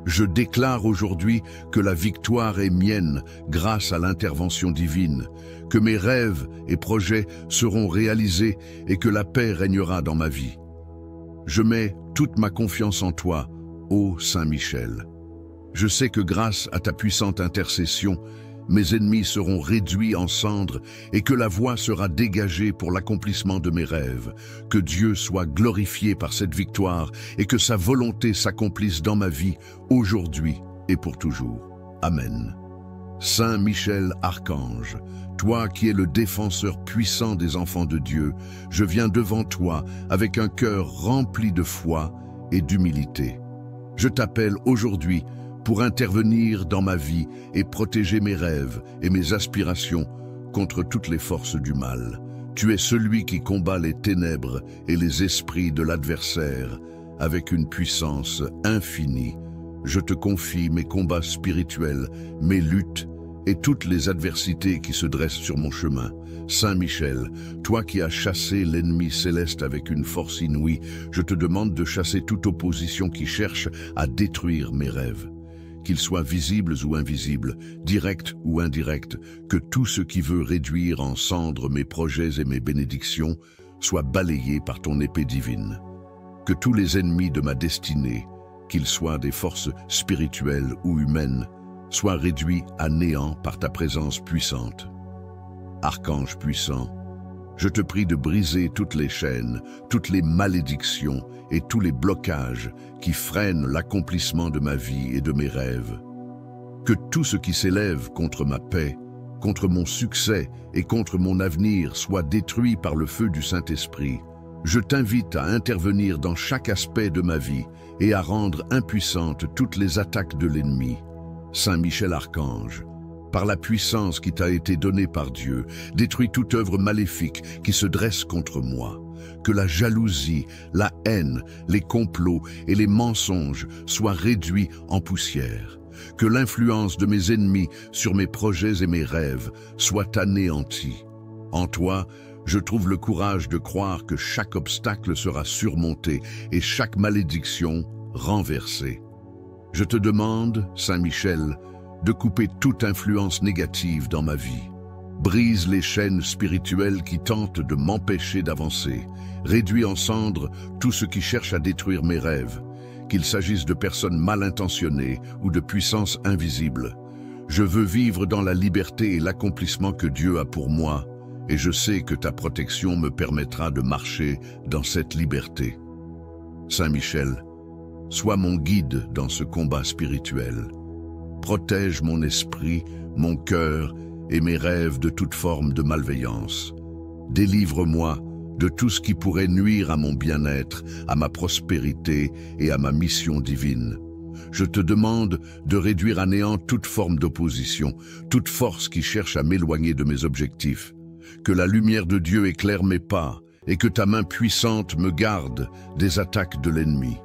Je déclare aujourd'hui que la victoire est mienne grâce à l'intervention divine, que mes rêves et projets seront réalisés et que la paix régnera dans ma vie. Je mets toute ma confiance en toi, ô Saint Michel. Je sais que grâce à ta puissante intercession, mes ennemis seront réduits en cendres et que la voie sera dégagée pour l'accomplissement de mes rêves. Que Dieu soit glorifié par cette victoire et que sa volonté s'accomplisse dans ma vie, aujourd'hui et pour toujours. Amen. Saint Michel Archange, toi qui es le défenseur puissant des enfants de Dieu, je viens devant toi avec un cœur rempli de foi et d'humilité. Je t'appelle aujourd'hui pour intervenir dans ma vie et protéger mes rêves et mes aspirations contre toutes les forces du mal. Tu es celui qui combat les ténèbres et les esprits de l'adversaire avec une puissance infinie. Je te confie mes combats spirituels, mes luttes et toutes les adversités qui se dressent sur mon chemin. Saint Michel, toi qui as chassé l'ennemi céleste avec une force inouïe, je te demande de chasser toute opposition qui cherche à détruire mes rêves. Qu'ils soient visibles ou invisibles, directs ou indirects, que tout ce qui veut réduire en cendres mes projets et mes bénédictions soit balayé par ton épée divine. Que tous les ennemis de ma destinée, qu'ils soient des forces spirituelles ou humaines, soient réduits à néant par ta présence puissante. Archange puissant, je te prie de briser toutes les chaînes, toutes les malédictions et tous les blocages qui freinent l'accomplissement de ma vie et de mes rêves. Que tout ce qui s'élève contre ma paix, contre mon succès et contre mon avenir soit détruit par le feu du Saint-Esprit. Je t'invite à intervenir dans chaque aspect de ma vie et à rendre impuissantes toutes les attaques de l'ennemi. Saint Michel Archange, par la puissance qui t'a été donnée par Dieu, détruis toute œuvre maléfique qui se dresse contre moi. Que la jalousie, la haine, les complots et les mensonges soient réduits en poussière. Que l'influence de mes ennemis sur mes projets et mes rêves soit anéantie. En toi, je trouve le courage de croire que chaque obstacle sera surmonté et chaque malédiction renversée. Je te demande, Saint Michel, de couper toute influence négative dans ma vie. Brise les chaînes spirituelles qui tentent de m'empêcher d'avancer. Réduis en cendres tout ce qui cherche à détruire mes rêves, qu'il s'agisse de personnes mal intentionnées ou de puissances invisibles. Je veux vivre dans la liberté et l'accomplissement que Dieu a pour moi, et je sais que ta protection me permettra de marcher dans cette liberté. Saint Michel, sois mon guide dans ce combat spirituel. Protège mon esprit, mon cœur et mes rêves de toute forme de malveillance. Délivre-moi de tout ce qui pourrait nuire à mon bien-être, à ma prospérité et à ma mission divine. Je te demande de réduire à néant toute forme d'opposition, toute force qui cherche à m'éloigner de mes objectifs. Que la lumière de Dieu éclaire mes pas et que ta main puissante me garde des attaques de l'ennemi.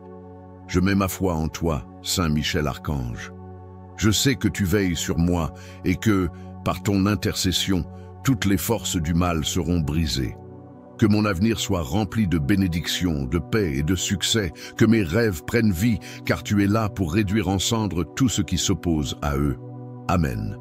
Je mets ma foi en toi, Saint Michel Archange. Je sais que tu veilles sur moi et que, par ton intercession, toutes les forces du mal seront brisées. Que mon avenir soit rempli de bénédictions, de paix et de succès, que mes rêves prennent vie, car tu es là pour réduire en cendres tout ce qui s'oppose à eux. Amen.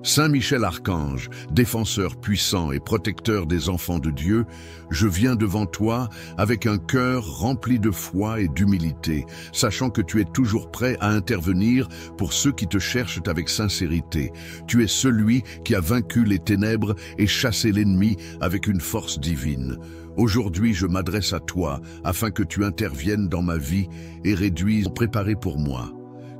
Saint Michel Archange, défenseur puissant et protecteur des enfants de Dieu, je viens devant toi avec un cœur rempli de foi et d'humilité, sachant que tu es toujours prêt à intervenir pour ceux qui te cherchent avec sincérité. Tu es celui qui a vaincu les ténèbres et chassé l'ennemi avec une force divine. Aujourd'hui, je m'adresse à toi afin que tu interviennes dans ma vie et réduises préparé pour moi.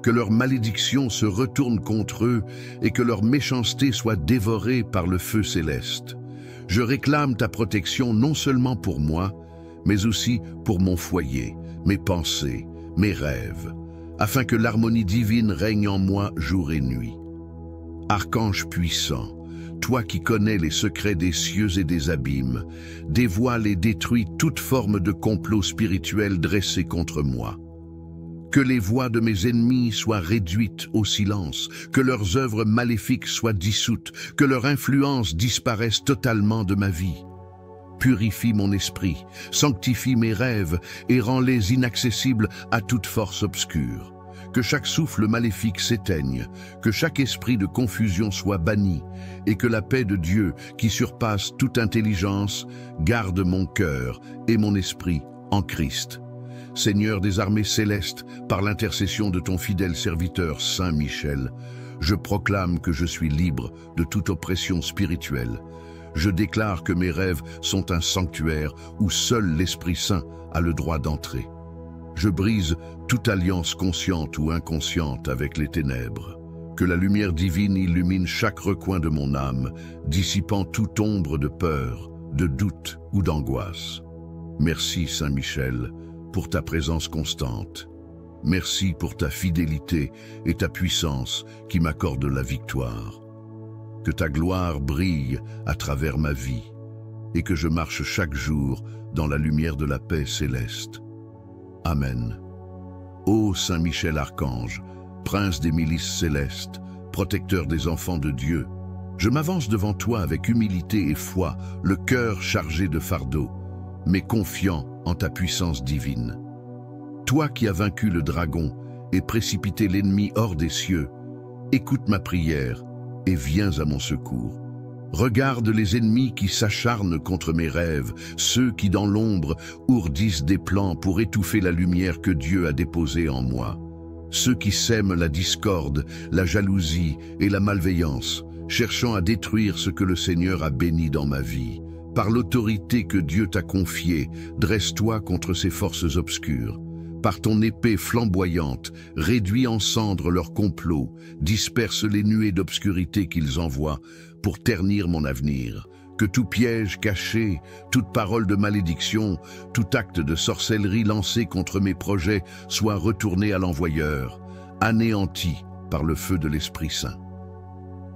Que leur malédiction se retourne contre eux et que leur méchanceté soit dévorée par le feu céleste. Je réclame ta protection non seulement pour moi, mais aussi pour mon foyer, mes pensées, mes rêves, afin que l'harmonie divine règne en moi jour et nuit. Archange puissant, toi qui connais les secrets des cieux et des abîmes, dévoile et détruis toute forme de complot spirituel dressé contre moi. Que les voix de mes ennemis soient réduites au silence, que leurs œuvres maléfiques soient dissoutes, que leur influence disparaisse totalement de ma vie. Purifie mon esprit, sanctifie mes rêves et rends-les inaccessibles à toute force obscure. Que chaque souffle maléfique s'éteigne, que chaque esprit de confusion soit banni, et que la paix de Dieu, qui surpasse toute intelligence, garde mon cœur et mon esprit en Christ. Seigneur des armées célestes, par l'intercession de ton fidèle serviteur Saint Michel, je proclame que je suis libre de toute oppression spirituelle. Je déclare que mes rêves sont un sanctuaire où seul l'Esprit Saint a le droit d'entrer. Je brise toute alliance consciente ou inconsciente avec les ténèbres. Que la lumière divine illumine chaque recoin de mon âme, dissipant toute ombre de peur, de doute ou d'angoisse. Merci Saint Michel, pour ta présence constante. Merci pour ta fidélité et ta puissance qui m'accordent la victoire. Que ta gloire brille à travers ma vie et que je marche chaque jour dans la lumière de la paix céleste. Amen. Ô Saint Michel Archange, prince des milices célestes, protecteur des enfants de Dieu, je m'avance devant toi avec humilité et foi, le cœur chargé de fardeau, mais confiant en ta puissance divine. Toi qui as vaincu le dragon et précipité l'ennemi hors des cieux, écoute ma prière et viens à mon secours. Regarde les ennemis qui s'acharnent contre mes rêves, ceux qui dans l'ombre ourdissent des plans pour étouffer la lumière que Dieu a déposée en moi. Ceux qui sèment la discorde, la jalousie et la malveillance, cherchant à détruire ce que le Seigneur a béni dans ma vie. Par l'autorité que Dieu t'a confiée, dresse-toi contre ces forces obscures. Par ton épée flamboyante, réduis en cendres leurs complots, disperse les nuées d'obscurité qu'ils envoient pour ternir mon avenir. Que tout piège caché, toute parole de malédiction, tout acte de sorcellerie lancé contre mes projets soit retourné à l'envoyeur, anéanti par le feu de l'Esprit Saint.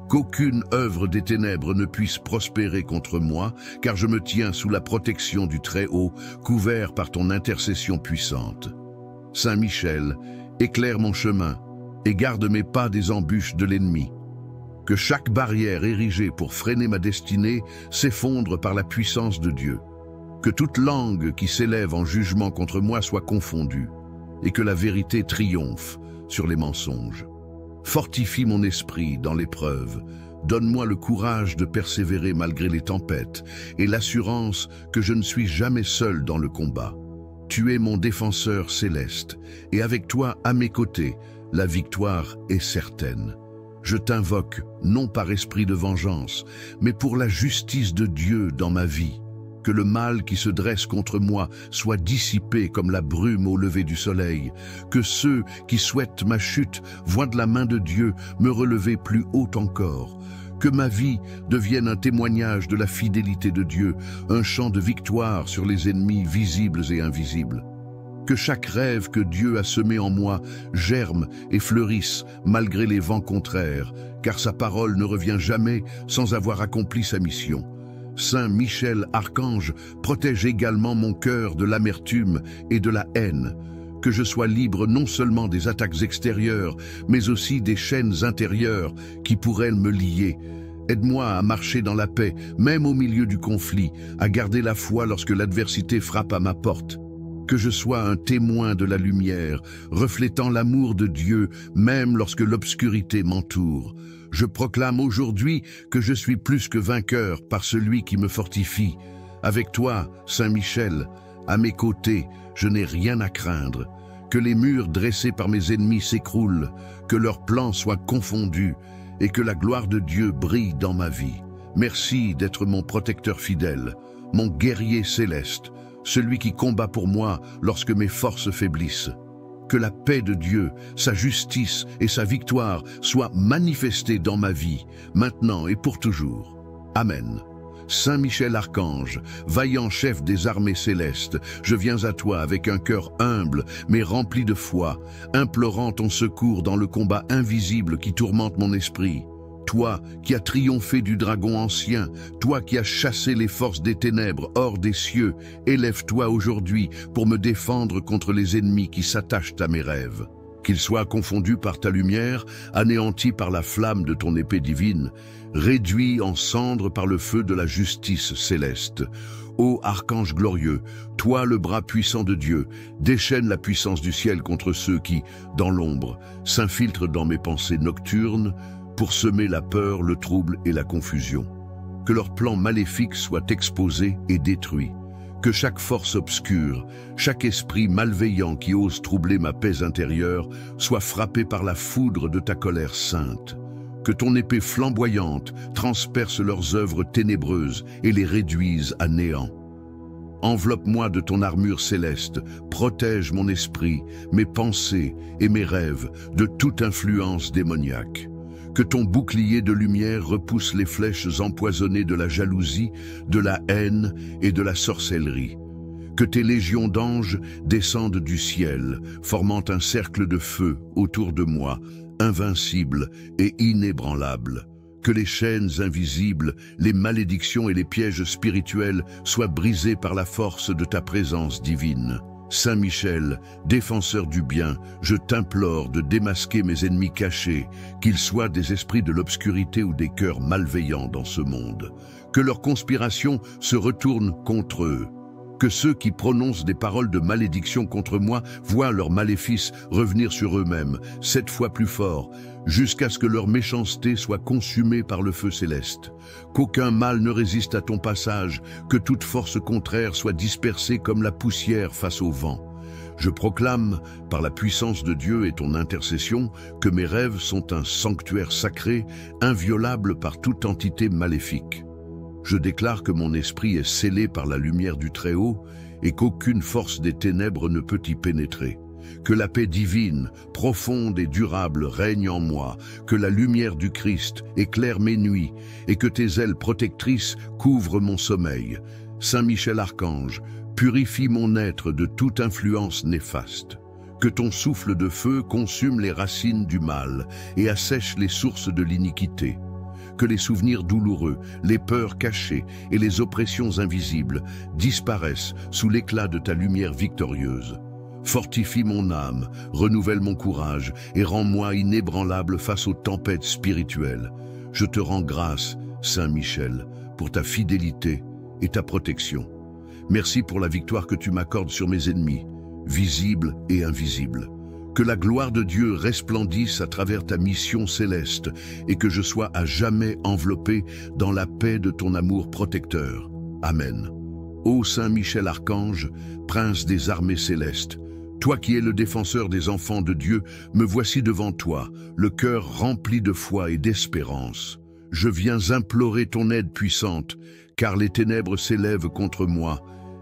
Qu'aucune œuvre des ténèbres ne puisse prospérer contre moi, car je me tiens sous la protection du Très-Haut, couvert par ton intercession puissante. Saint Michel, éclaire mon chemin et garde mes pas des embûches de l'ennemi. Que chaque barrière érigée pour freiner ma destinée s'effondre par la puissance de Dieu. Que toute langue qui s'élève en jugement contre moi soit confondue, et que la vérité triomphe sur les mensonges. Fortifie mon esprit dans l'épreuve, donne-moi le courage de persévérer malgré les tempêtes, et l'assurance que je ne suis jamais seul dans le combat. Tu es mon défenseur céleste, et avec toi à mes côtés, la victoire est certaine. Je t'invoque, non par esprit de vengeance, mais pour la justice de Dieu dans ma vie. Que le mal qui se dresse contre moi soit dissipé comme la brume au lever du soleil. Que ceux qui souhaitent ma chute voient de la main de Dieu me relever plus haut encore. Que ma vie devienne un témoignage de la fidélité de Dieu, un chant de victoire sur les ennemis visibles et invisibles. Que chaque rêve que Dieu a semé en moi germe et fleurisse malgré les vents contraires, car sa parole ne revient jamais sans avoir accompli sa mission. Saint Michel Archange, protège également mon cœur de l'amertume et de la haine. Que je sois libre non seulement des attaques extérieures, mais aussi des chaînes intérieures qui pourraient me lier. Aide-moi à marcher dans la paix, même au milieu du conflit, à garder la foi lorsque l'adversité frappe à ma porte. Que je sois un témoin de la lumière, reflétant l'amour de Dieu, même lorsque l'obscurité m'entoure. Je proclame aujourd'hui que je suis plus que vainqueur par celui qui me fortifie. Avec toi, Saint Michel, à mes côtés, je n'ai rien à craindre. Que les murs dressés par mes ennemis s'écroulent, que leurs plans soient confondus, et que la gloire de Dieu brille dans ma vie. Merci d'être mon protecteur fidèle, mon guerrier céleste, celui qui combat pour moi lorsque mes forces faiblissent. Que la paix de Dieu, sa justice et sa victoire soient manifestées dans ma vie, maintenant et pour toujours. Amen. Saint Michel Archange, vaillant chef des armées célestes, je viens à toi avec un cœur humble mais rempli de foi, implorant ton secours dans le combat invisible qui tourmente mon esprit. Toi qui as triomphé du dragon ancien, toi qui as chassé les forces des ténèbres hors des cieux, élève-toi aujourd'hui pour me défendre contre les ennemis qui s'attachent à mes rêves. Qu'ils soient confondus par ta lumière, anéantis par la flamme de ton épée divine, réduits en cendres par le feu de la justice céleste. Ô archange glorieux, toi le bras puissant de Dieu, déchaîne la puissance du ciel contre ceux qui, dans l'ombre, s'infiltrent dans mes pensées nocturnes, pour semer la peur, le trouble et la confusion. Que leurs plans maléfiques soient exposés et détruits. Que chaque force obscure, chaque esprit malveillant qui ose troubler ma paix intérieure soit frappé par la foudre de ta colère sainte. Que ton épée flamboyante transperce leurs œuvres ténébreuses et les réduise à néant. Enveloppe-moi de ton armure céleste, protège mon esprit, mes pensées et mes rêves de toute influence démoniaque. Que ton bouclier de lumière repousse les flèches empoisonnées de la jalousie, de la haine et de la sorcellerie. Que tes légions d'anges descendent du ciel, formant un cercle de feu autour de moi, invincible et inébranlable. Que les chaînes invisibles, les malédictions et les pièges spirituels soient brisés par la force de ta présence divine. Saint Michel, défenseur du bien, je t'implore de démasquer mes ennemis cachés, qu'ils soient des esprits de l'obscurité ou des cœurs malveillants dans ce monde. Que leurs conspirations se retournent contre eux. Que ceux qui prononcent des paroles de malédiction contre moi voient leurs maléfices revenir sur eux-mêmes, 7 fois plus fort, jusqu'à ce que leur méchanceté soit consumée par le feu céleste. Qu'aucun mal ne résiste à ton passage, que toute force contraire soit dispersée comme la poussière face au vent. Je proclame, par la puissance de Dieu et ton intercession, que mes rêves sont un sanctuaire sacré, inviolable par toute entité maléfique. Je déclare que mon esprit est scellé par la lumière du Très-Haut et qu'aucune force des ténèbres ne peut y pénétrer. Que la paix divine, profonde et durable règne en moi, que la lumière du Christ éclaire mes nuits et que tes ailes protectrices couvrent mon sommeil. Saint Michel Archange, purifie mon être de toute influence néfaste. Que ton souffle de feu consume les racines du mal et assèche les sources de l'iniquité. Que les souvenirs douloureux, les peurs cachées et les oppressions invisibles disparaissent sous l'éclat de ta lumière victorieuse. Fortifie mon âme, renouvelle mon courage et rends-moi inébranlable face aux tempêtes spirituelles. Je te rends grâce, Saint Michel, pour ta fidélité et ta protection. Merci pour la victoire que tu m'accordes sur mes ennemis, visibles et invisibles. Que la gloire de Dieu resplendisse à travers ta mission céleste et que je sois à jamais enveloppé dans la paix de ton amour protecteur. Amen. Ô Saint Michel Archange, prince des armées célestes, toi qui es le défenseur des enfants de Dieu, me voici devant toi, le cœur rempli de foi et d'espérance. Je viens implorer ton aide puissante, car les ténèbres s'élèvent contre moi.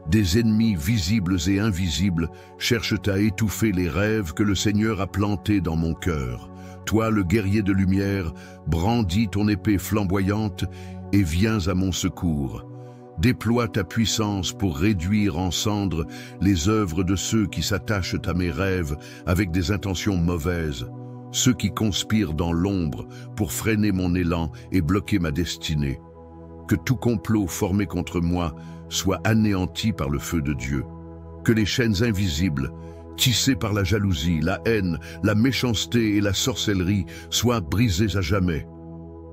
Des ennemis visibles et invisibles cherchent à étouffer les rêves que le Seigneur a plantés dans mon cœur. Toi, le guerrier de lumière, brandis ton épée flamboyante et viens à mon secours. Déploie ta puissance pour réduire en cendres les œuvres de ceux qui s'attachent à mes rêves avec des intentions mauvaises, ceux qui conspirent dans l'ombre pour freiner mon élan et bloquer ma destinée. Que tout complot formé contre moi soit anéanti par le feu de Dieu. Que les chaînes invisibles, tissées par la jalousie, la haine, la méchanceté et la sorcellerie, soient brisées à jamais.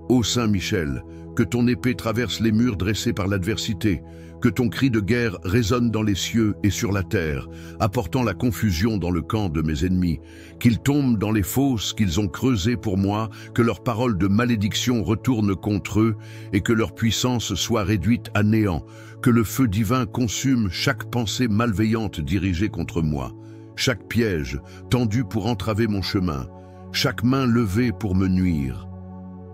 Ô Saint Michel, que ton épée traverse les murs dressés par l'adversité, que ton cri de guerre résonne dans les cieux et sur la terre, apportant la confusion dans le camp de mes ennemis, qu'ils tombent dans les fosses qu'ils ont creusées pour moi, que leurs paroles de malédiction retournent contre eux et que leur puissance soit réduite à néant, que le feu divin consume chaque pensée malveillante dirigée contre moi, chaque piège tendu pour entraver mon chemin, chaque main levée pour me nuire.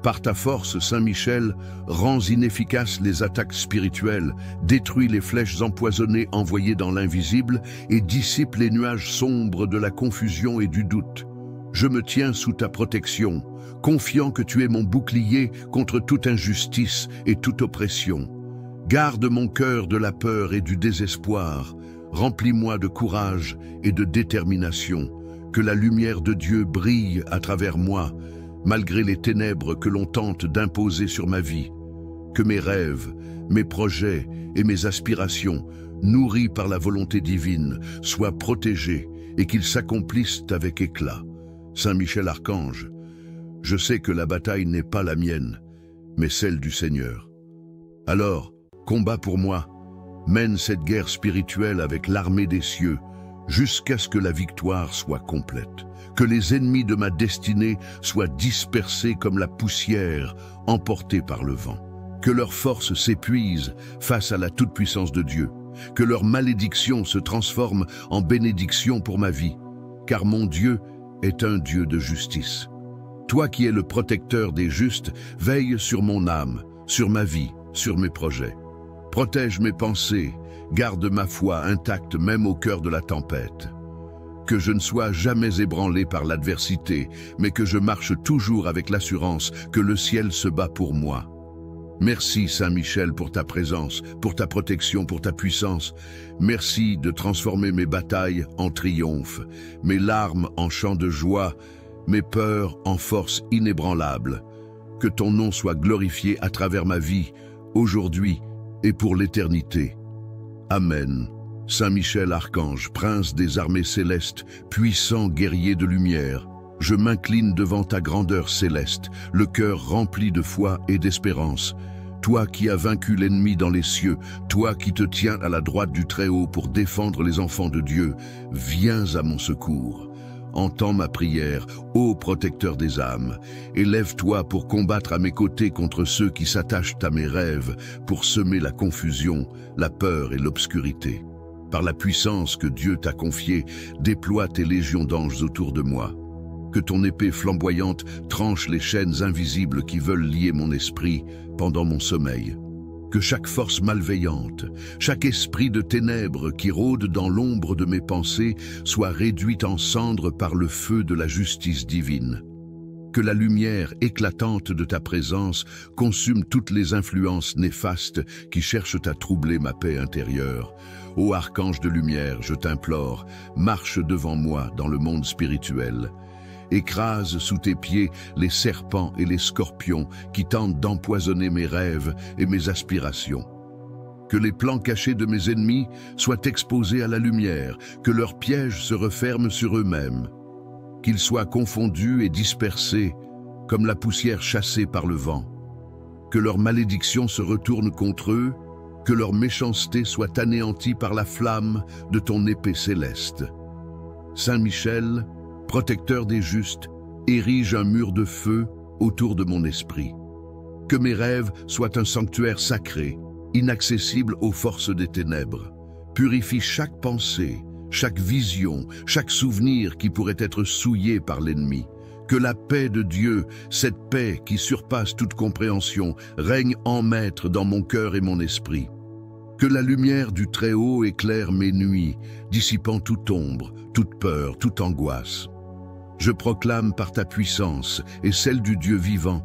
Par ta force, Saint Michel, rends inefficaces les attaques spirituelles, détruis les flèches empoisonnées envoyées dans l'invisible et dissipe les nuages sombres de la confusion et du doute. Je me tiens sous ta protection, confiant que tu es mon bouclier contre toute injustice et toute oppression. Garde mon cœur de la peur et du désespoir, remplis-moi de courage et de détermination, que la lumière de Dieu brille à travers moi, malgré les ténèbres que l'on tente d'imposer sur ma vie. Que mes rêves, mes projets et mes aspirations, nourris par la volonté divine, soient protégés et qu'ils s'accomplissent avec éclat. Saint Michel Archange, je sais que la bataille n'est pas la mienne, mais celle du Seigneur. Alors, combat pour moi, mène cette guerre spirituelle avec l'armée des cieux, jusqu'à ce que la victoire soit complète. Que les ennemis de ma destinée soient dispersés comme la poussière emportée par le vent. Que leurs forces s'épuisent face à la toute-puissance de Dieu. Que leur malédiction se transforme en bénédiction pour ma vie. Car mon Dieu est un Dieu de justice. Toi qui es le protecteur des justes, veille sur mon âme, sur ma vie, sur mes projets. Protège mes pensées, garde ma foi intacte même au cœur de la tempête. Que je ne sois jamais ébranlé par l'adversité, mais que je marche toujours avec l'assurance que le ciel se bat pour moi. Merci Saint Michel pour ta présence, pour ta protection, pour ta puissance. Merci de transformer mes batailles en triomphe, mes larmes en chants de joie, mes peurs en force inébranlable. Que ton nom soit glorifié à travers ma vie, aujourd'hui et pour l'éternité. Amen. Saint Michel Archange, prince des armées célestes, puissant guerrier de lumière, je m'incline devant ta grandeur céleste, le cœur rempli de foi et d'espérance. Toi qui as vaincu l'ennemi dans les cieux, toi qui te tiens à la droite du Très-Haut pour défendre les enfants de Dieu, viens à mon secours. Entends ma prière, ô protecteur des âmes, et lève-toi pour combattre à mes côtés contre ceux qui s'attachent à mes rêves, pour semer la confusion, la peur et l'obscurité. Par la puissance que Dieu t'a confiée, déploie tes légions d'anges autour de moi. Que ton épée flamboyante tranche les chaînes invisibles qui veulent lier mon esprit pendant mon sommeil. Que chaque force malveillante, chaque esprit de ténèbres qui rôde dans l'ombre de mes pensées soit réduit en cendres par le feu de la justice divine. Que la lumière éclatante de ta présence consume toutes les influences néfastes qui cherchent à troubler ma paix intérieure. Ô archange de lumière, je t'implore, marche devant moi dans le monde spirituel. Écrase sous tes pieds les serpents et les scorpions qui tentent d'empoisonner mes rêves et mes aspirations. Que les plans cachés de mes ennemis soient exposés à la lumière, que leurs pièges se referment sur eux-mêmes. Qu'ils soient confondus et dispersés comme la poussière chassée par le vent. Que leur malédiction se retourne contre eux, que leur méchanceté soit anéantie par la flamme de ton épée céleste. Saint Michel, protecteur des justes, érige un mur de feu autour de mon esprit. Que mes rêves soient un sanctuaire sacré, inaccessible aux forces des ténèbres. Purifie chaque pensée, chaque vision, chaque souvenir qui pourrait être souillé par l'ennemi. Que la paix de Dieu, cette paix qui surpasse toute compréhension, règne en maître dans mon cœur et mon esprit. Que la lumière du Très-Haut éclaire mes nuits, dissipant toute ombre, toute peur, toute angoisse. Je proclame par ta puissance et celle du Dieu vivant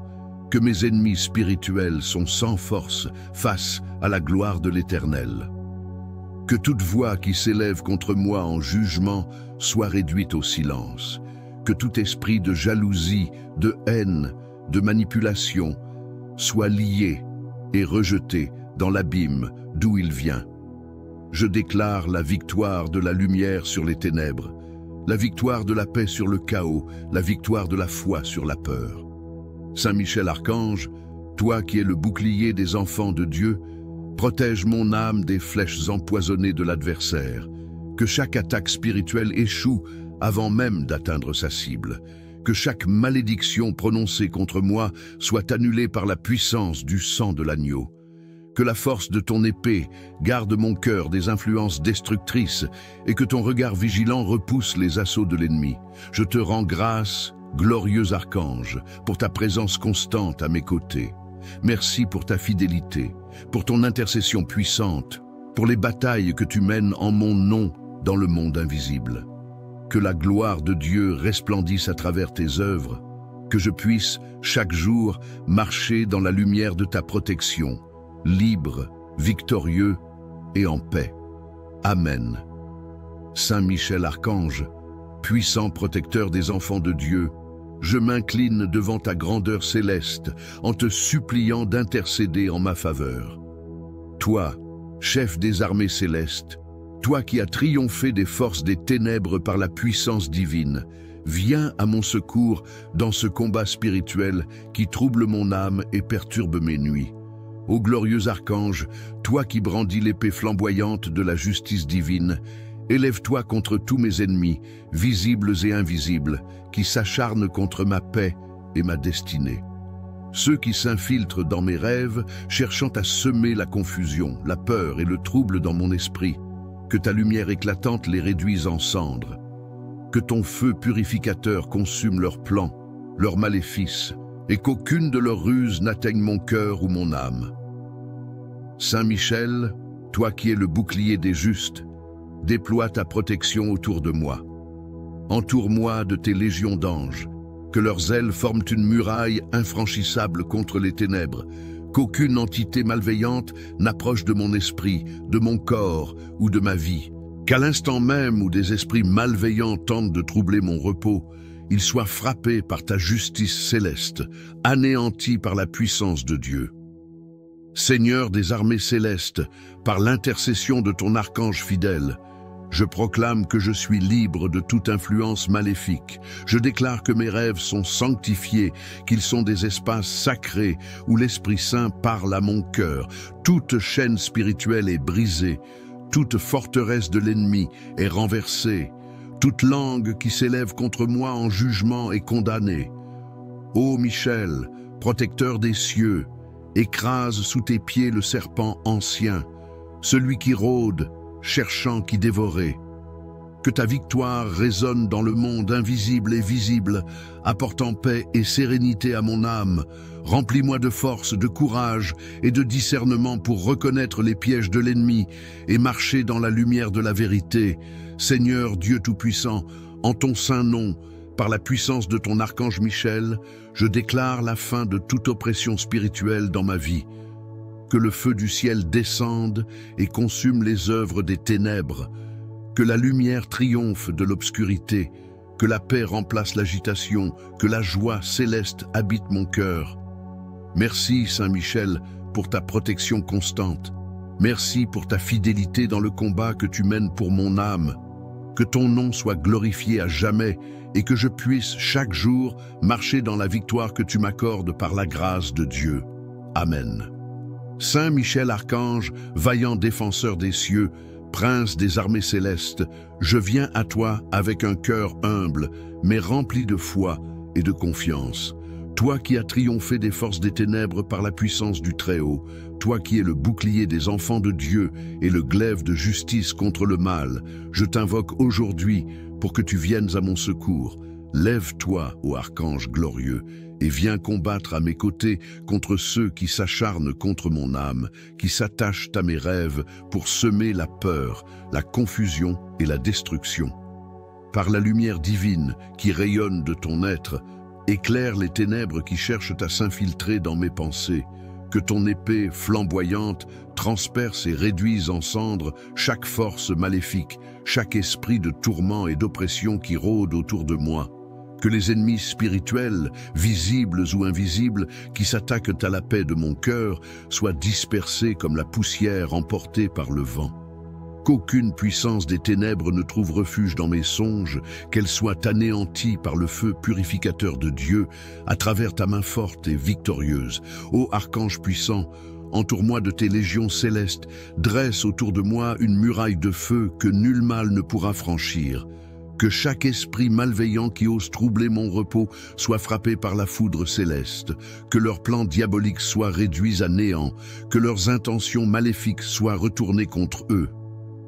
que mes ennemis spirituels sont sans force face à la gloire de l'Éternel. Que toute voix qui s'élève contre moi en jugement soit réduite au silence. Que tout esprit de jalousie, de haine, de manipulation soit lié et rejeté dans l'abîme d'où il vient. Je déclare la victoire de la lumière sur les ténèbres, la victoire de la paix sur le chaos, la victoire de la foi sur la peur. Saint Michel Archange, toi qui es le bouclier des enfants de Dieu, protège mon âme des flèches empoisonnées de l'adversaire. Que chaque attaque spirituelle échoue avant même d'atteindre sa cible. Que chaque malédiction prononcée contre moi soit annulée par la puissance du sang de l'agneau. Que la force de ton épée garde mon cœur des influences destructrices et que ton regard vigilant repousse les assauts de l'ennemi. Je te rends grâce, glorieux archange, pour ta présence constante à mes côtés. Merci pour ta fidélité, pour ton intercession puissante, pour les batailles que tu mènes en mon nom dans le monde invisible. Que la gloire de Dieu resplendisse à travers tes œuvres, que je puisse, chaque jour, marcher dans la lumière de ta protection, libre, victorieux et en paix. Amen. Saint Michel Archange, puissant protecteur des enfants de Dieu, je m'incline devant ta grandeur céleste en te suppliant d'intercéder en ma faveur. Toi, chef des armées célestes, toi qui as triomphé des forces des ténèbres par la puissance divine, viens à mon secours dans ce combat spirituel qui trouble mon âme et perturbe mes nuits. Ô glorieux archange, toi qui brandis l'épée flamboyante de la justice divine, élève-toi contre tous mes ennemis, visibles et invisibles, qui s'acharnent contre ma paix et ma destinée. Ceux qui s'infiltrent dans mes rêves, cherchant à semer la confusion, la peur et le trouble dans mon esprit, que ta lumière éclatante les réduise en cendres. Que ton feu purificateur consume leurs plans, leurs maléfices, et qu'aucune de leurs ruses n'atteigne mon cœur ou mon âme. Saint Michel, toi qui es le bouclier des justes, déploie ta protection autour de moi. Entoure-moi de tes légions d'anges, que leurs ailes forment une muraille infranchissable contre les ténèbres, qu'aucune entité malveillante n'approche de mon esprit, de mon corps ou de ma vie. Qu'à l'instant même où des esprits malveillants tentent de troubler mon repos, ils soient frappés par ta justice céleste, anéantis par la puissance de Dieu. Seigneur des armées célestes, par l'intercession de ton archange fidèle, je proclame que je suis libre de toute influence maléfique. Je déclare que mes rêves sont sanctifiés, qu'ils sont des espaces sacrés où l'Esprit Saint parle à mon cœur. Toute chaîne spirituelle est brisée, toute forteresse de l'ennemi est renversée, toute langue qui s'élève contre moi en jugement est condamnée. Ô Michel, protecteur des cieux, écrase sous tes pieds le serpent ancien, celui qui rôde, cherchant qui dévorer. Que ta victoire résonne dans le monde invisible et visible, apportant paix et sérénité à mon âme. Remplis-moi de force, de courage et de discernement pour reconnaître les pièges de l'ennemi et marcher dans la lumière de la vérité. Seigneur Dieu Tout-Puissant, en ton saint nom, par la puissance de ton archange Michel, je déclare la fin de toute oppression spirituelle dans ma vie. Que le feu du ciel descende et consume les œuvres des ténèbres. Que la lumière triomphe de l'obscurité. Que la paix remplace l'agitation. Que la joie céleste habite mon cœur. Merci, Saint Michel, pour ta protection constante. Merci pour ta fidélité dans le combat que tu mènes pour mon âme. Que ton nom soit glorifié à jamais et que je puisse chaque jour marcher dans la victoire que tu m'accordes par la grâce de Dieu. Amen. Saint Michel Archange, vaillant défenseur des cieux, prince des armées célestes, je viens à toi avec un cœur humble, mais rempli de foi et de confiance. Toi qui as triomphé des forces des ténèbres par la puissance du Très-Haut, toi qui es le bouclier des enfants de Dieu et le glaive de justice contre le mal, je t'invoque aujourd'hui pour que tu viennes à mon secours. Lève-toi, ô archange glorieux, et viens combattre à mes côtés contre ceux qui s'acharnent contre mon âme, qui s'attachent à mes rêves pour semer la peur, la confusion et la destruction. Par la lumière divine qui rayonne de ton être, éclaire les ténèbres qui cherchent à s'infiltrer dans mes pensées. Que ton épée flamboyante transperce et réduise en cendres chaque force maléfique, chaque esprit de tourment et d'oppression qui rôde autour de moi. Que les ennemis spirituels, visibles ou invisibles, qui s'attaquent à la paix de mon cœur, soient dispersés comme la poussière emportée par le vent. Qu'aucune puissance des ténèbres ne trouve refuge dans mes songes, qu'elle soit anéantie par le feu purificateur de Dieu, à travers ta main forte et victorieuse. Ô archange puissant, entoure-moi de tes légions célestes, dresse autour de moi une muraille de feu que nul mal ne pourra franchir. Que chaque esprit malveillant qui ose troubler mon repos soit frappé par la foudre céleste, que leurs plans diaboliques soient réduits à néant, que leurs intentions maléfiques soient retournées contre eux,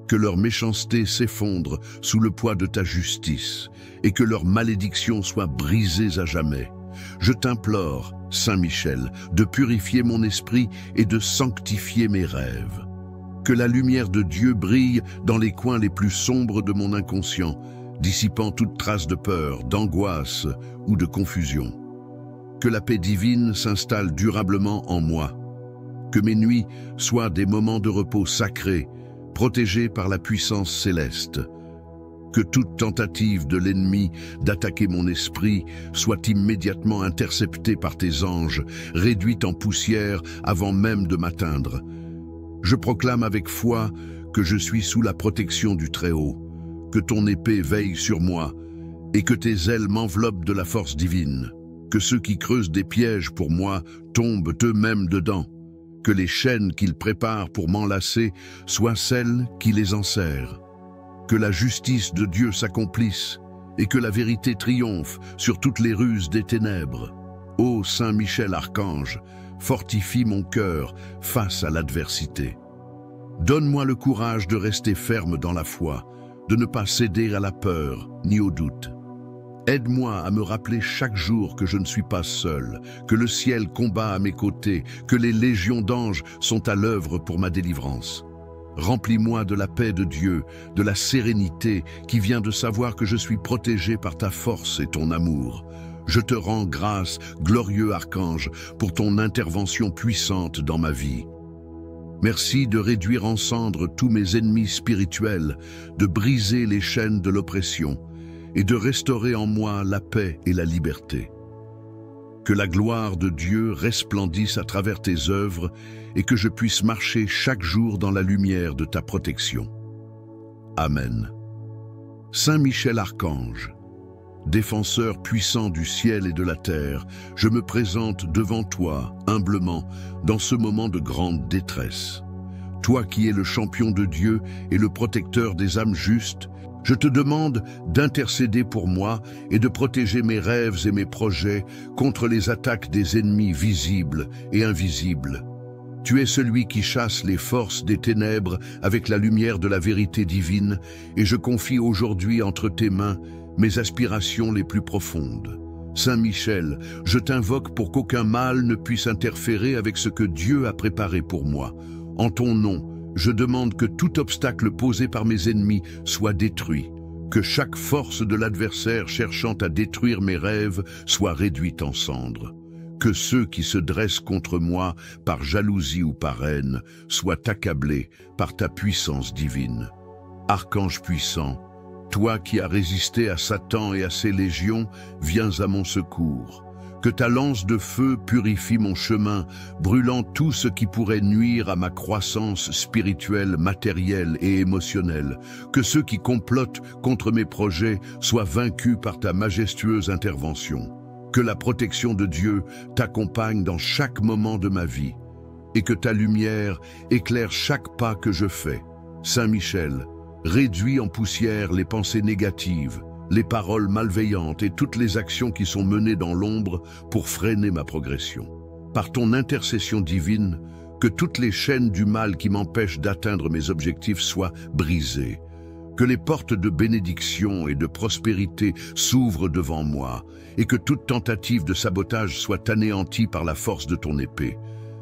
que leur méchanceté s'effondre sous le poids de ta justice, et que leurs malédictions soient brisées à jamais. Je t'implore, Saint Michel, de purifier mon esprit et de sanctifier mes rêves. Que la lumière de Dieu brille dans les coins les plus sombres de mon inconscient, dissipant toute trace de peur, d'angoisse ou de confusion. Que la paix divine s'installe durablement en moi. Que mes nuits soient des moments de repos sacrés, protégés par la puissance céleste. Que toute tentative de l'ennemi d'attaquer mon esprit soit immédiatement interceptée par tes anges, réduite en poussière avant même de m'atteindre. Je proclame avec foi que je suis sous la protection du Très-Haut. Que ton épée veille sur moi, et que tes ailes m'enveloppent de la force divine. Que ceux qui creusent des pièges pour moi tombent eux-mêmes dedans. Que les chaînes qu'ils préparent pour m'enlacer soient celles qui les enserrent. Que la justice de Dieu s'accomplisse, et que la vérité triomphe sur toutes les ruses des ténèbres. Ô Saint Michel Archange, fortifie mon cœur face à l'adversité. Donne-moi le courage de rester ferme dans la foi, de ne pas céder à la peur ni au doute. Aide-moi à me rappeler chaque jour que je ne suis pas seul, que le ciel combat à mes côtés, que les légions d'anges sont à l'œuvre pour ma délivrance. Remplis-moi de la paix de Dieu, de la sérénité qui vient de savoir que je suis protégé par ta force et ton amour. Je te rends grâce, glorieux archange, pour ton intervention puissante dans ma vie. Merci de réduire en cendres tous mes ennemis spirituels, de briser les chaînes de l'oppression, et de restaurer en moi la paix et la liberté. Que la gloire de Dieu resplendisse à travers tes œuvres et que je puisse marcher chaque jour dans la lumière de ta protection. Amen. Saint Michel Archange, défenseur puissant du ciel et de la terre, je me présente devant toi, humblement, dans ce moment de grande détresse. Toi qui es le champion de Dieu et le protecteur des âmes justes, je te demande d'intercéder pour moi et de protéger mes rêves et mes projets contre les attaques des ennemis visibles et invisibles. Tu es celui qui chasse les forces des ténèbres avec la lumière de la vérité divine, et je confie aujourd'hui entre tes mains mes aspirations les plus profondes. Saint Michel, je t'invoque pour qu'aucun mal ne puisse interférer avec ce que Dieu a préparé pour moi. En ton nom, je demande que tout obstacle posé par mes ennemis soit détruit, que chaque force de l'adversaire cherchant à détruire mes rêves soit réduite en cendres, que ceux qui se dressent contre moi par jalousie ou par haine soient accablés par ta puissance divine. Archange puissant, toi qui as résisté à Satan et à ses légions, viens à mon secours. Que ta lance de feu purifie mon chemin, brûlant tout ce qui pourrait nuire à ma croissance spirituelle, matérielle et émotionnelle. Que ceux qui complotent contre mes projets soient vaincus par ta majestueuse intervention. Que la protection de Dieu t'accompagne dans chaque moment de ma vie, et que ta lumière éclaire chaque pas que je fais. Saint Michel, réduis en poussière les pensées négatives, les paroles malveillantes et toutes les actions qui sont menées dans l'ombre pour freiner ma progression. Par ton intercession divine, que toutes les chaînes du mal qui m'empêchent d'atteindre mes objectifs soient brisées. Que les portes de bénédiction et de prospérité s'ouvrent devant moi et que toute tentative de sabotage soit anéantie par la force de ton épée.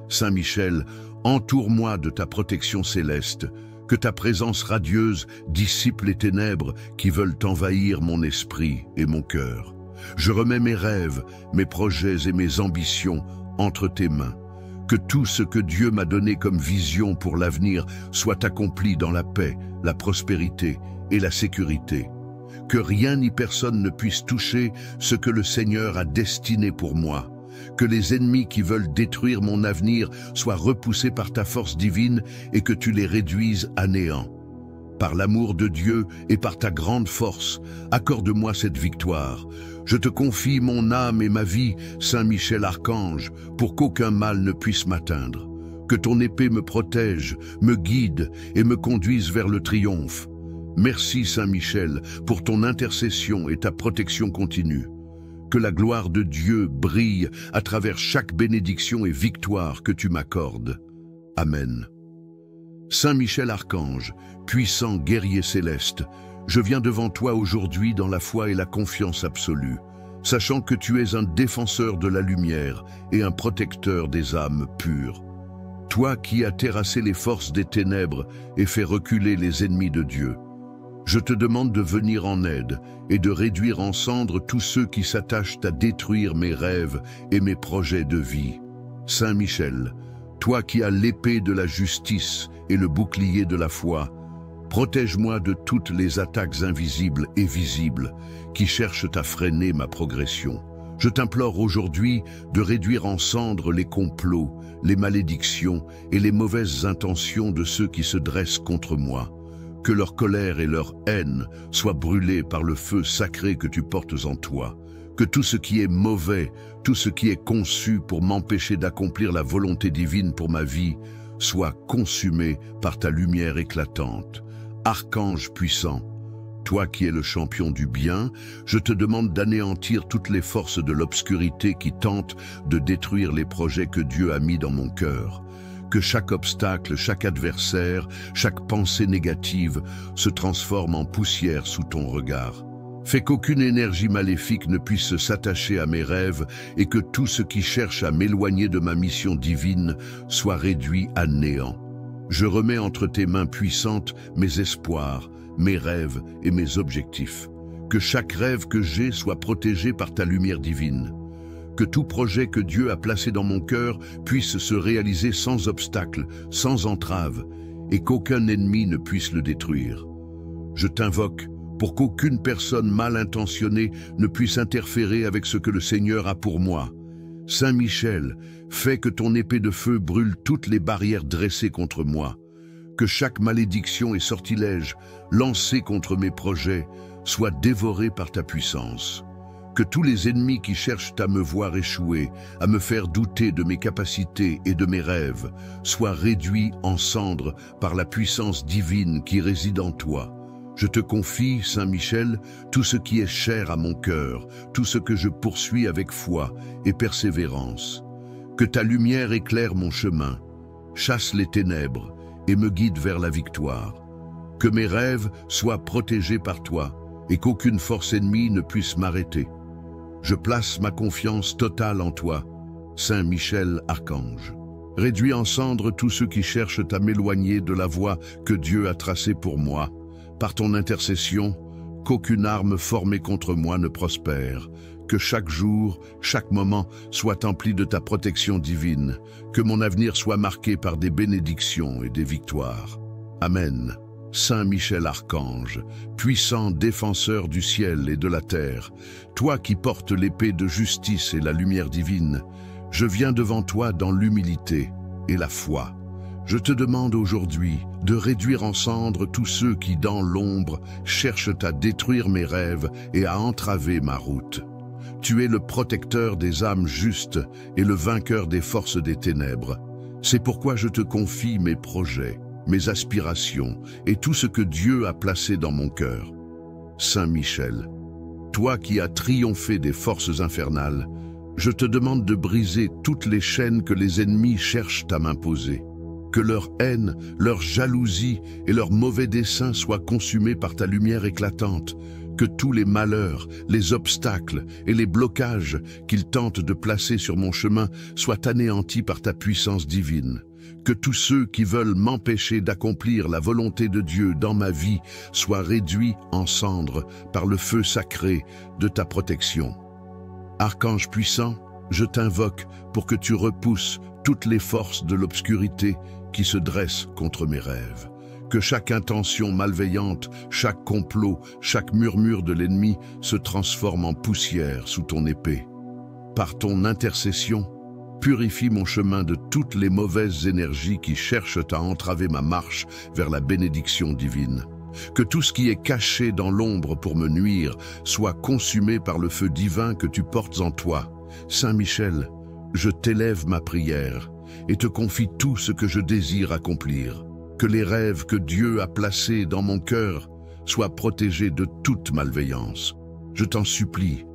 Saint Michel, entoure-moi de ta protection céleste. Que ta présence radieuse dissipe les ténèbres qui veulent envahir mon esprit et mon cœur. Je remets mes rêves, mes projets et mes ambitions entre tes mains. Que tout ce que Dieu m'a donné comme vision pour l'avenir soit accompli dans la paix, la prospérité et la sécurité. Que rien ni personne ne puisse toucher ce que le Seigneur a destiné pour moi. Que les ennemis qui veulent détruire mon avenir soient repoussés par ta force divine et que tu les réduises à néant. Par l'amour de Dieu et par ta grande force, accorde-moi cette victoire. Je te confie mon âme et ma vie, Saint Michel Archange, pour qu'aucun mal ne puisse m'atteindre. Que ton épée me protège, me guide et me conduise vers le triomphe. Merci Saint Michel pour ton intercession et ta protection continue. Que la gloire de Dieu brille à travers chaque bénédiction et victoire que tu m'accordes. Amen. Saint Michel Archange, puissant guerrier céleste, je viens devant toi aujourd'hui dans la foi et la confiance absolue, sachant que tu es un défenseur de la lumière et un protecteur des âmes pures. Toi qui as terrassé les forces des ténèbres et fait reculer les ennemis de Dieu, je te demande de venir en aide et de réduire en cendres tous ceux qui s'attachent à détruire mes rêves et mes projets de vie. Saint Michel, toi qui as l'épée de la justice et le bouclier de la foi, protège-moi de toutes les attaques invisibles et visibles qui cherchent à freiner ma progression. Je t'implore aujourd'hui de réduire en cendres les complots, les malédictions et les mauvaises intentions de ceux qui se dressent contre moi. Que leur colère et leur haine soient brûlées par le feu sacré que tu portes en toi. Que tout ce qui est mauvais, tout ce qui est conçu pour m'empêcher d'accomplir la volonté divine pour ma vie, soit consumé par ta lumière éclatante. Archange puissant, toi qui es le champion du bien, je te demande d'anéantir toutes les forces de l'obscurité qui tentent de détruire les projets que Dieu a mis dans mon cœur. Que chaque obstacle, chaque adversaire, chaque pensée négative se transforme en poussière sous ton regard. Fais qu'aucune énergie maléfique ne puisse s'attacher à mes rêves et que tout ce qui cherche à m'éloigner de ma mission divine soit réduit à néant. Je remets entre tes mains puissantes mes espoirs, mes rêves et mes objectifs. Que chaque rêve que j'ai soit protégé par ta lumière divine. Que tout projet que Dieu a placé dans mon cœur puisse se réaliser sans obstacle, sans entrave, et qu'aucun ennemi ne puisse le détruire. Je t'invoque pour qu'aucune personne mal intentionnée ne puisse interférer avec ce que le Seigneur a pour moi. Saint Michel, fais que ton épée de feu brûle toutes les barrières dressées contre moi, que chaque malédiction et sortilège lancés contre mes projets soit dévoré par ta puissance. Que tous les ennemis qui cherchent à me voir échouer, à me faire douter de mes capacités et de mes rêves, soient réduits en cendres par la puissance divine qui réside en toi. Je te confie, Saint Michel, tout ce qui est cher à mon cœur, tout ce que je poursuis avec foi et persévérance. Que ta lumière éclaire mon chemin, chasse les ténèbres et me guide vers la victoire. Que mes rêves soient protégés par toi et qu'aucune force ennemie ne puisse m'arrêter. Je place ma confiance totale en toi, Saint Michel Archange. Réduis en cendres tous ceux qui cherchent à m'éloigner de la voie que Dieu a tracée pour moi. Par ton intercession, qu'aucune arme formée contre moi ne prospère. Que chaque jour, chaque moment soit empli de ta protection divine. Que mon avenir soit marqué par des bénédictions et des victoires. Amen. Saint Michel Archange, puissant défenseur du ciel et de la terre, toi qui portes l'épée de justice et la lumière divine, je viens devant toi dans l'humilité et la foi. Je te demande aujourd'hui de réduire en cendres tous ceux qui, dans l'ombre, cherchent à détruire mes rêves et à entraver ma route. Tu es le protecteur des âmes justes et le vainqueur des forces des ténèbres. C'est pourquoi je te confie mes projets, mes aspirations et tout ce que Dieu a placé dans mon cœur. Saint Michel, toi qui as triomphé des forces infernales, je te demande de briser toutes les chaînes que les ennemis cherchent à m'imposer. Que leur haine, leur jalousie et leurs mauvais desseins soient consumés par ta lumière éclatante. Que tous les malheurs, les obstacles et les blocages qu'ils tentent de placer sur mon chemin soient anéantis par ta puissance divine. Que tous ceux qui veulent m'empêcher d'accomplir la volonté de Dieu dans ma vie soient réduits en cendres par le feu sacré de ta protection. Archange puissant, je t'invoque pour que tu repousses toutes les forces de l'obscurité qui se dressent contre mes rêves. Que chaque intention malveillante, chaque complot, chaque murmure de l'ennemi se transforme en poussière sous ton épée. Par ton intercession, purifie mon chemin de toutes les mauvaises énergies qui cherchent à entraver ma marche vers la bénédiction divine. Que tout ce qui est caché dans l'ombre pour me nuire soit consumé par le feu divin que tu portes en toi. Saint Michel, je t'élève ma prière et te confie tout ce que je désire accomplir. Que les rêves que Dieu a placés dans mon cœur soient protégés de toute malveillance. Je t'en supplie,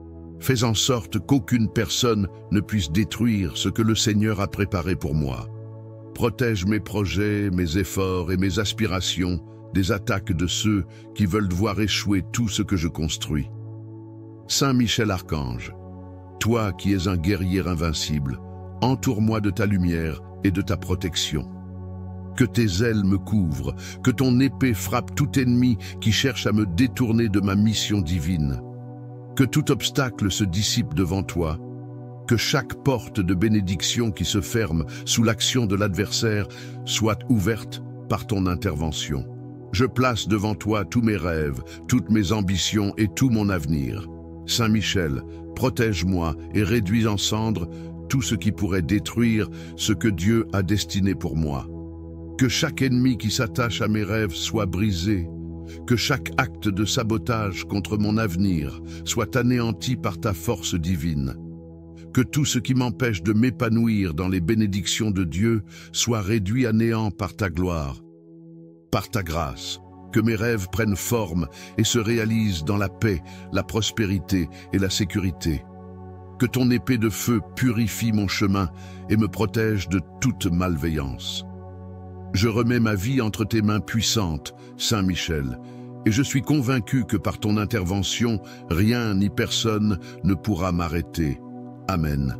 fais en sorte qu'aucune personne ne puisse détruire ce que le Seigneur a préparé pour moi. Protège mes projets, mes efforts et mes aspirations des attaques de ceux qui veulent voir échouer tout ce que je construis. Saint Michel Archange, toi qui es un guerrier invincible, entoure-moi de ta lumière et de ta protection. Que tes ailes me couvrent, que ton épée frappe tout ennemi qui cherche à me détourner de ma mission divine. Que tout obstacle se dissipe devant toi, que chaque porte de bénédiction qui se ferme sous l'action de l'adversaire soit ouverte par ton intervention. Je place devant toi tous mes rêves, toutes mes ambitions et tout mon avenir. Saint Michel, protège-moi et réduis en cendres tout ce qui pourrait détruire ce que Dieu a destiné pour moi. Que chaque ennemi qui s'attache à mes rêves soit brisé, que chaque acte de sabotage contre mon avenir soit anéanti par ta force divine. Que tout ce qui m'empêche de m'épanouir dans les bénédictions de Dieu soit réduit à néant par ta gloire. Par ta grâce, que mes rêves prennent forme et se réalisent dans la paix, la prospérité et la sécurité. Que ton épée de feu purifie mon chemin et me protège de toute malveillance. Je remets ma vie entre tes mains puissantes, Saint Michel, et je suis convaincu que par ton intervention, rien ni personne ne pourra m'arrêter. Amen.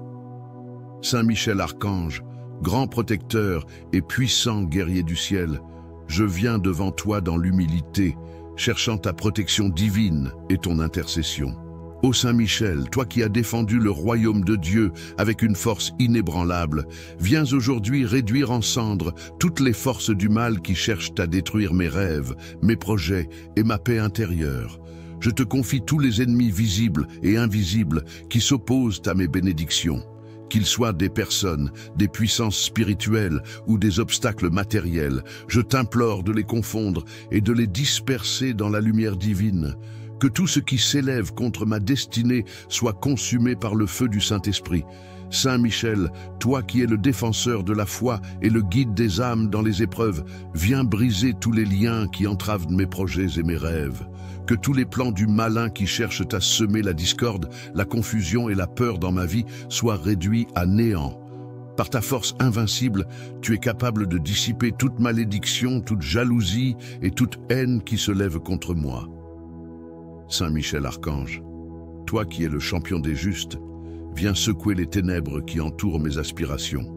Saint Michel Archange, grand protecteur et puissant guerrier du ciel, je viens devant toi dans l'humilité, cherchant ta protection divine et ton intercession. Ô Saint Michel, toi qui as défendu le royaume de Dieu avec une force inébranlable, viens aujourd'hui réduire en cendres toutes les forces du mal qui cherchent à détruire mes rêves, mes projets et ma paix intérieure. Je te confie tous les ennemis visibles et invisibles qui s'opposent à mes bénédictions. Qu'ils soient des personnes, des puissances spirituelles ou des obstacles matériels, je t'implore de les confondre et de les disperser dans la lumière divine. Que tout ce qui s'élève contre ma destinée soit consumé par le feu du Saint-Esprit. Saint Michel, toi qui es le défenseur de la foi et le guide des âmes dans les épreuves, viens briser tous les liens qui entravent mes projets et mes rêves. Que tous les plans du malin qui cherchent à semer la discorde, la confusion et la peur dans ma vie soient réduits à néant. Par ta force invincible, tu es capable de dissiper toute malédiction, toute jalousie et toute haine qui se lève contre moi. Saint Michel Archange, toi qui es le champion des justes, viens secouer les ténèbres qui entourent mes aspirations.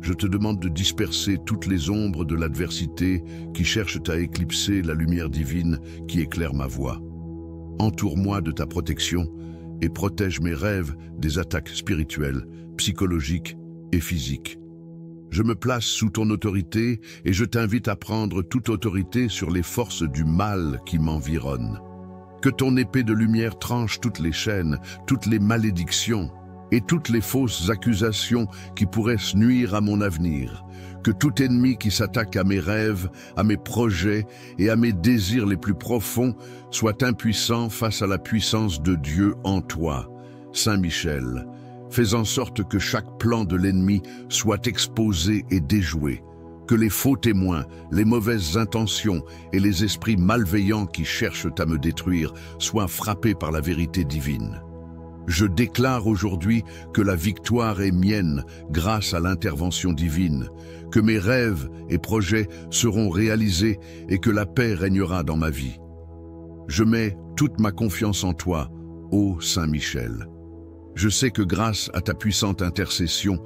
Je te demande de disperser toutes les ombres de l'adversité qui cherchent à éclipser la lumière divine qui éclaire ma voie. Entoure-moi de ta protection et protège mes rêves des attaques spirituelles, psychologiques et physiques. Je me place sous ton autorité et je t'invite à prendre toute autorité sur les forces du mal qui m'environnent. Que ton épée de lumière tranche toutes les chaînes, toutes les malédictions et toutes les fausses accusations qui pourraient nuire à mon avenir. Que tout ennemi qui s'attaque à mes rêves, à mes projets et à mes désirs les plus profonds soit impuissant face à la puissance de Dieu en toi. Saint Michel, fais en sorte que chaque plan de l'ennemi soit exposé et déjoué. Que les faux témoins, les mauvaises intentions et les esprits malveillants qui cherchent à me détruire soient frappés par la vérité divine. Je déclare aujourd'hui que la victoire est mienne grâce à l'intervention divine, que mes rêves et projets seront réalisés et que la paix régnera dans ma vie. Je mets toute ma confiance en toi, ô Saint Michel. Je sais que grâce à ta puissante intercession,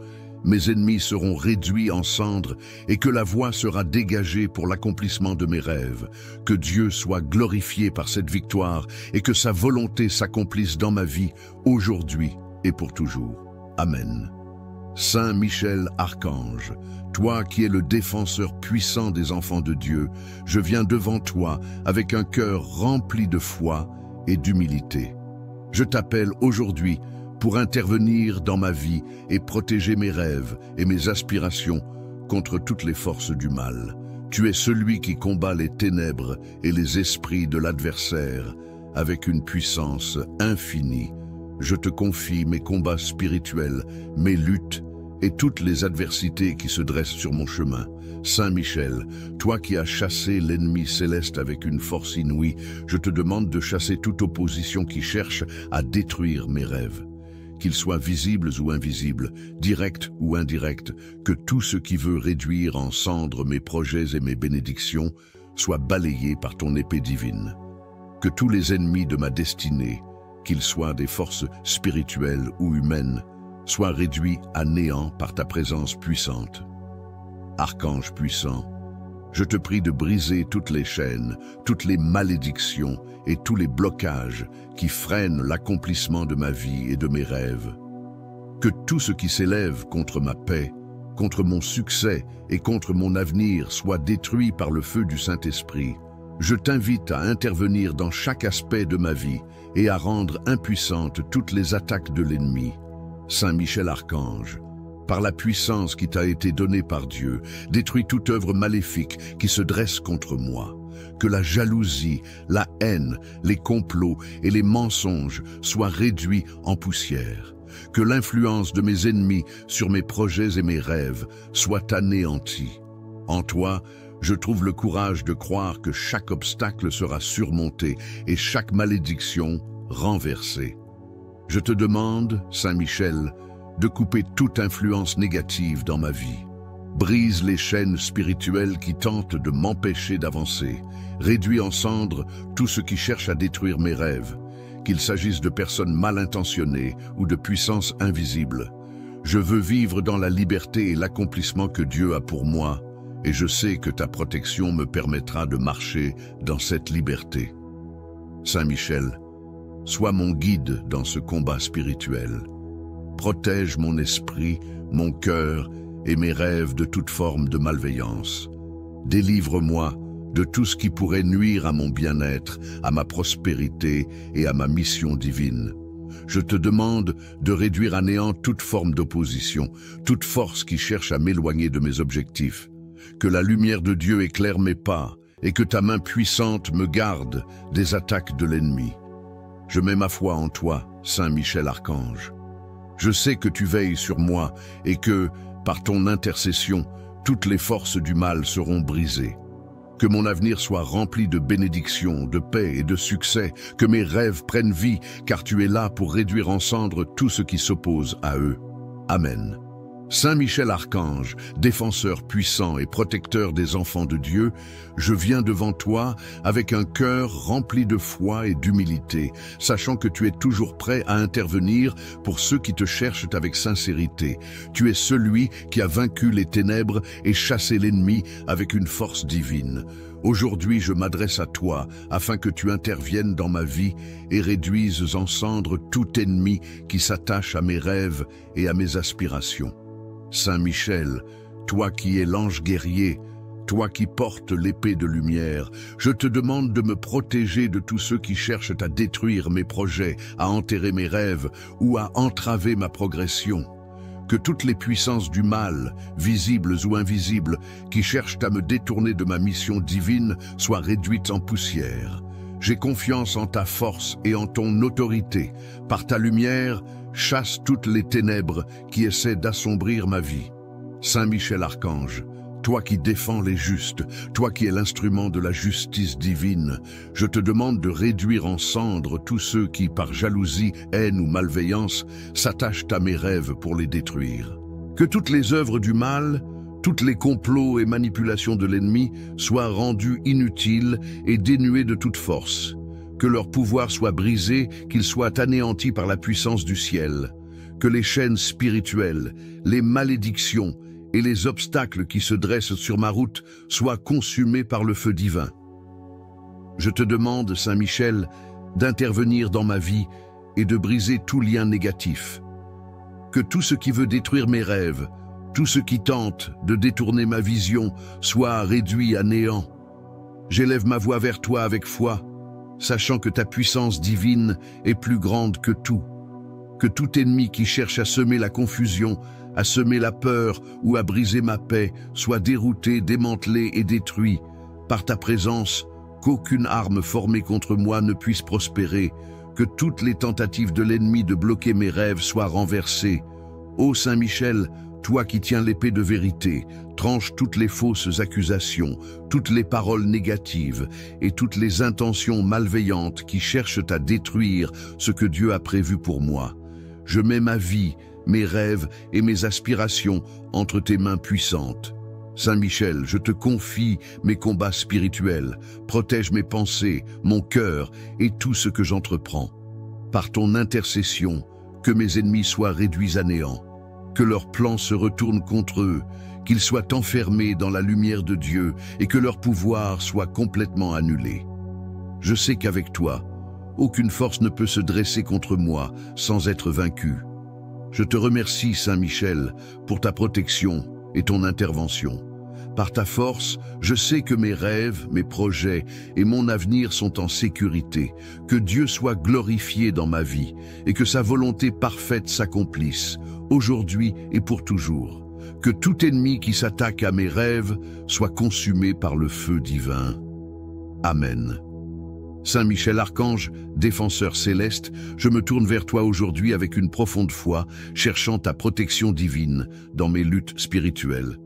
mes ennemis seront réduits en cendres et que la voie sera dégagée pour l'accomplissement de mes rêves. Que Dieu soit glorifié par cette victoire et que sa volonté s'accomplisse dans ma vie, aujourd'hui et pour toujours. Amen. Saint Michel Archange, toi qui es le défenseur puissant des enfants de Dieu, je viens devant toi avec un cœur rempli de foi et d'humilité. Je t'appelle aujourd'hui pour intervenir dans ma vie et protéger mes rêves et mes aspirations contre toutes les forces du mal. Tu es celui qui combat les ténèbres et les esprits de l'adversaire avec une puissance infinie. Je te confie mes combats spirituels, mes luttes et toutes les adversités qui se dressent sur mon chemin. Saint Michel, toi qui as chassé l'ennemi céleste avec une force inouïe, je te demande de chasser toute opposition qui cherche à détruire mes rêves. Qu'ils soient visibles ou invisibles, directs ou indirects, que tout ce qui veut réduire en cendres mes projets et mes bénédictions soit balayé par ton épée divine. Que tous les ennemis de ma destinée, qu'ils soient des forces spirituelles ou humaines, soient réduits à néant par ta présence puissante. Archange puissant, je te prie de briser toutes les chaînes, toutes les malédictions et tous les blocages qui freinent l'accomplissement de ma vie et de mes rêves. Que tout ce qui s'élève contre ma paix, contre mon succès et contre mon avenir soit détruit par le feu du Saint-Esprit. Je t'invite à intervenir dans chaque aspect de ma vie et à rendre impuissantes toutes les attaques de l'ennemi. Saint Michel Archange, par la puissance qui t'a été donnée par Dieu, détruis toute œuvre maléfique qui se dresse contre moi. Que la jalousie, la haine, les complots et les mensonges soient réduits en poussière. Que l'influence de mes ennemis sur mes projets et mes rêves soit anéantie. En toi, je trouve le courage de croire que chaque obstacle sera surmonté et chaque malédiction renversée. Je te demande, Saint Michel, de couper toute influence négative dans ma vie. Brise les chaînes spirituelles qui tentent de m'empêcher d'avancer. Réduis en cendres tout ce qui cherche à détruire mes rêves, qu'il s'agisse de personnes mal intentionnées ou de puissances invisibles. Je veux vivre dans la liberté et l'accomplissement que Dieu a pour moi, et je sais que ta protection me permettra de marcher dans cette liberté. Saint Michel, Sois mon guide dans ce combat spirituel. Protège mon esprit, mon cœur et mes rêves de toute forme de malveillance. Délivre-moi de tout ce qui pourrait nuire à mon bien-être, à ma prospérité et à ma mission divine. Je te demande de réduire à néant toute forme d'opposition, toute force qui cherche à m'éloigner de mes objectifs. Que la lumière de Dieu éclaire mes pas et que ta main puissante me garde des attaques de l'ennemi. Je mets ma foi en toi, Saint Michel Archange. Je sais que tu veilles sur moi et que, par ton intercession, toutes les forces du mal seront brisées. Que mon avenir soit rempli de bénédictions, de paix et de succès, que mes rêves prennent vie, car tu es là pour réduire en cendres tout ce qui s'oppose à eux. Amen. Saint Michel Archange, défenseur puissant et protecteur des enfants de Dieu, je viens devant toi avec un cœur rempli de foi et d'humilité, sachant que tu es toujours prêt à intervenir pour ceux qui te cherchent avec sincérité. Tu es celui qui a vaincu les ténèbres et chassé l'ennemi avec une force divine. Aujourd'hui, je m'adresse à toi afin que tu interviennes dans ma vie et réduises en cendres tout ennemi qui s'attache à mes rêves et à mes aspirations. Saint Michel, toi qui es l'ange guerrier, toi qui portes l'épée de lumière, je te demande de me protéger de tous ceux qui cherchent à détruire mes projets, à enterrer mes rêves ou à entraver ma progression. Que toutes les puissances du mal, visibles ou invisibles, qui cherchent à me détourner de ma mission divine, soient réduites en poussière. J'ai confiance en ta force et en ton autorité. Par ta lumière, chasse toutes les ténèbres qui essaient d'assombrir ma vie. Saint Michel Archange, toi qui défends les justes, toi qui es l'instrument de la justice divine, je te demande de réduire en cendres tous ceux qui, par jalousie, haine ou malveillance, s'attachent à mes rêves pour les détruire. Que toutes les œuvres du mal, toutes les complots et manipulations de l'ennemi soient rendus inutiles et dénués de toute force. Que leur pouvoir soit brisé, qu'ils soient anéantis par la puissance du ciel. Que les chaînes spirituelles, les malédictions et les obstacles qui se dressent sur ma route soient consumés par le feu divin. Je te demande, Saint Michel, d'intervenir dans ma vie et de briser tout lien négatif. Que tout ce qui veut détruire mes rêves, tout ce qui tente de détourner ma vision soit réduit à néant. J'élève ma voix vers toi avec foi, sachant que ta puissance divine est plus grande que tout. Que tout ennemi qui cherche à semer la confusion, à semer la peur ou à briser ma paix soit dérouté, démantelé et détruit. Par ta présence, qu'aucune arme formée contre moi ne puisse prospérer, que toutes les tentatives de l'ennemi de bloquer mes rêves soient renversées. Ô Saint Michel, toi qui tiens l'épée de vérité, tranche toutes les fausses accusations, toutes les paroles négatives et toutes les intentions malveillantes qui cherchent à détruire ce que Dieu a prévu pour moi. Je mets ma vie, mes rêves et mes aspirations entre tes mains puissantes. Saint Michel, je te confie mes combats spirituels, protège mes pensées, mon cœur et tout ce que j'entreprends. Par ton intercession, que mes ennemis soient réduits à néant. Que leurs plans se retournent contre eux, qu'ils soient enfermés dans la lumière de Dieu et que leur pouvoir soit complètement annulé. Je sais qu'avec toi, aucune force ne peut se dresser contre moi sans être vaincue. Je te remercie, Saint Michel, pour ta protection et ton intervention. Par ta force, je sais que mes rêves, mes projets et mon avenir sont en sécurité, que Dieu soit glorifié dans ma vie et que sa volonté parfaite s'accomplisse, aujourd'hui et pour toujours. Que tout ennemi qui s'attaque à mes rêves soit consumé par le feu divin. Amen. Saint Michel Archange, défenseur céleste, je me tourne vers toi aujourd'hui avec une profonde foi, cherchant ta protection divine dans mes luttes spirituelles.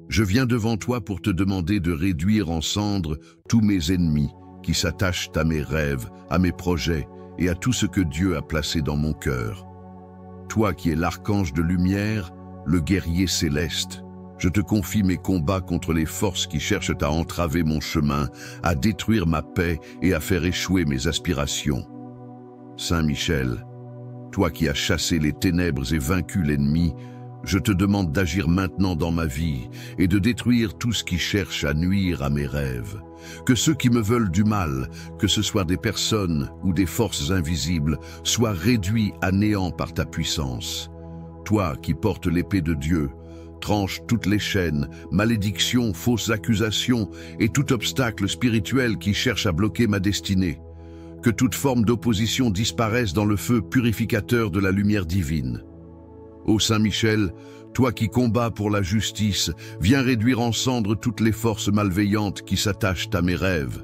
Je viens devant toi pour te demander de réduire en cendres tous mes ennemis qui s'attachent à mes rêves, à mes projets et à tout ce que Dieu a placé dans mon cœur. Toi qui es l'archange de lumière, le guerrier céleste, je te confie mes combats contre les forces qui cherchent à entraver mon chemin, à détruire ma paix et à faire échouer mes aspirations. Saint Michel, toi qui as chassé les ténèbres et vaincu l'ennemi, Je te demande d'agir maintenant dans ma vie et de détruire tout ce qui cherche à nuire à mes rêves. Que ceux qui me veulent du mal, que ce soit des personnes ou des forces invisibles, soient réduits à néant par ta puissance. Toi qui portes l'épée de Dieu, tranche toutes les chaînes, malédictions, fausses accusations et tout obstacle spirituel qui cherche à bloquer ma destinée. Que toute forme d'opposition disparaisse dans le feu purificateur de la lumière divine. Ô Saint Michel, toi qui combats pour la justice, viens réduire en cendres toutes les forces malveillantes qui s'attachent à mes rêves.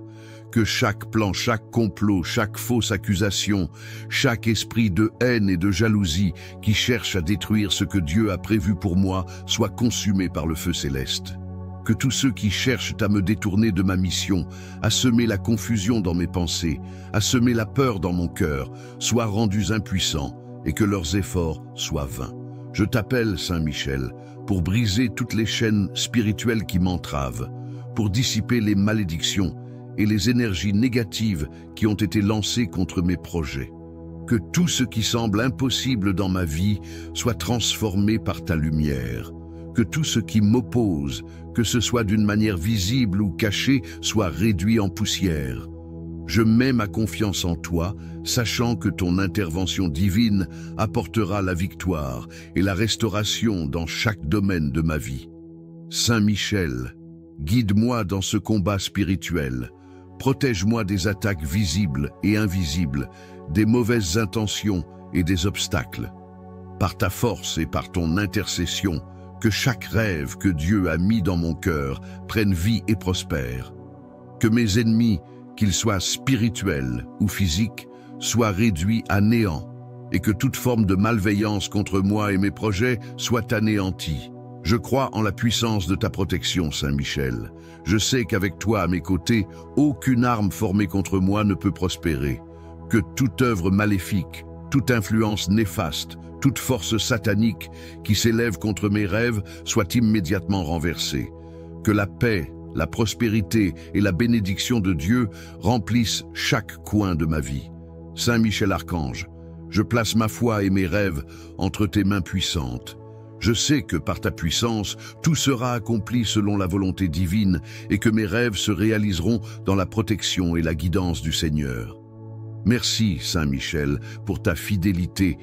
Que chaque plan, chaque complot, chaque fausse accusation, chaque esprit de haine et de jalousie qui cherche à détruire ce que Dieu a prévu pour moi soit consumé par le feu céleste. Que tous ceux qui cherchent à me détourner de ma mission, à semer la confusion dans mes pensées, à semer la peur dans mon cœur, soient rendus impuissants et que leurs efforts soient vains. Je t'appelle, Saint Michel, pour briser toutes les chaînes spirituelles qui m'entravent, pour dissiper les malédictions et les énergies négatives qui ont été lancées contre mes projets. Que tout ce qui semble impossible dans ma vie soit transformé par ta lumière. Que tout ce qui m'oppose, que ce soit d'une manière visible ou cachée, soit réduit en poussière. Je mets ma confiance en toi, sachant que ton intervention divine apportera la victoire et la restauration dans chaque domaine de ma vie. Saint Michel, guide-moi dans ce combat spirituel. Protège-moi des attaques visibles et invisibles, des mauvaises intentions et des obstacles. Par ta force et par ton intercession, que chaque rêve que Dieu a mis dans mon cœur prenne vie et prospère. Que mes ennemis, qu'ils soient spirituels ou physiques, soient réduits à néant et que toute forme de malveillance contre moi et mes projets soit anéantie. Je crois en la puissance de ta protection, Saint Michel. Je sais qu'avec toi à mes côtés, aucune arme formée contre moi ne peut prospérer. Que toute œuvre maléfique, toute influence néfaste, toute force satanique qui s'élève contre mes rêves soit immédiatement renversée. Que la paix, la prospérité et la bénédiction de Dieu remplissent chaque coin de ma vie. Saint Michel Archange, je place ma foi et mes rêves entre tes mains puissantes. Je sais que par ta puissance, tout sera accompli selon la volonté divine et que mes rêves se réaliseront dans la protection et la guidance du Seigneur. Merci, Saint Michel, pour ta fidélité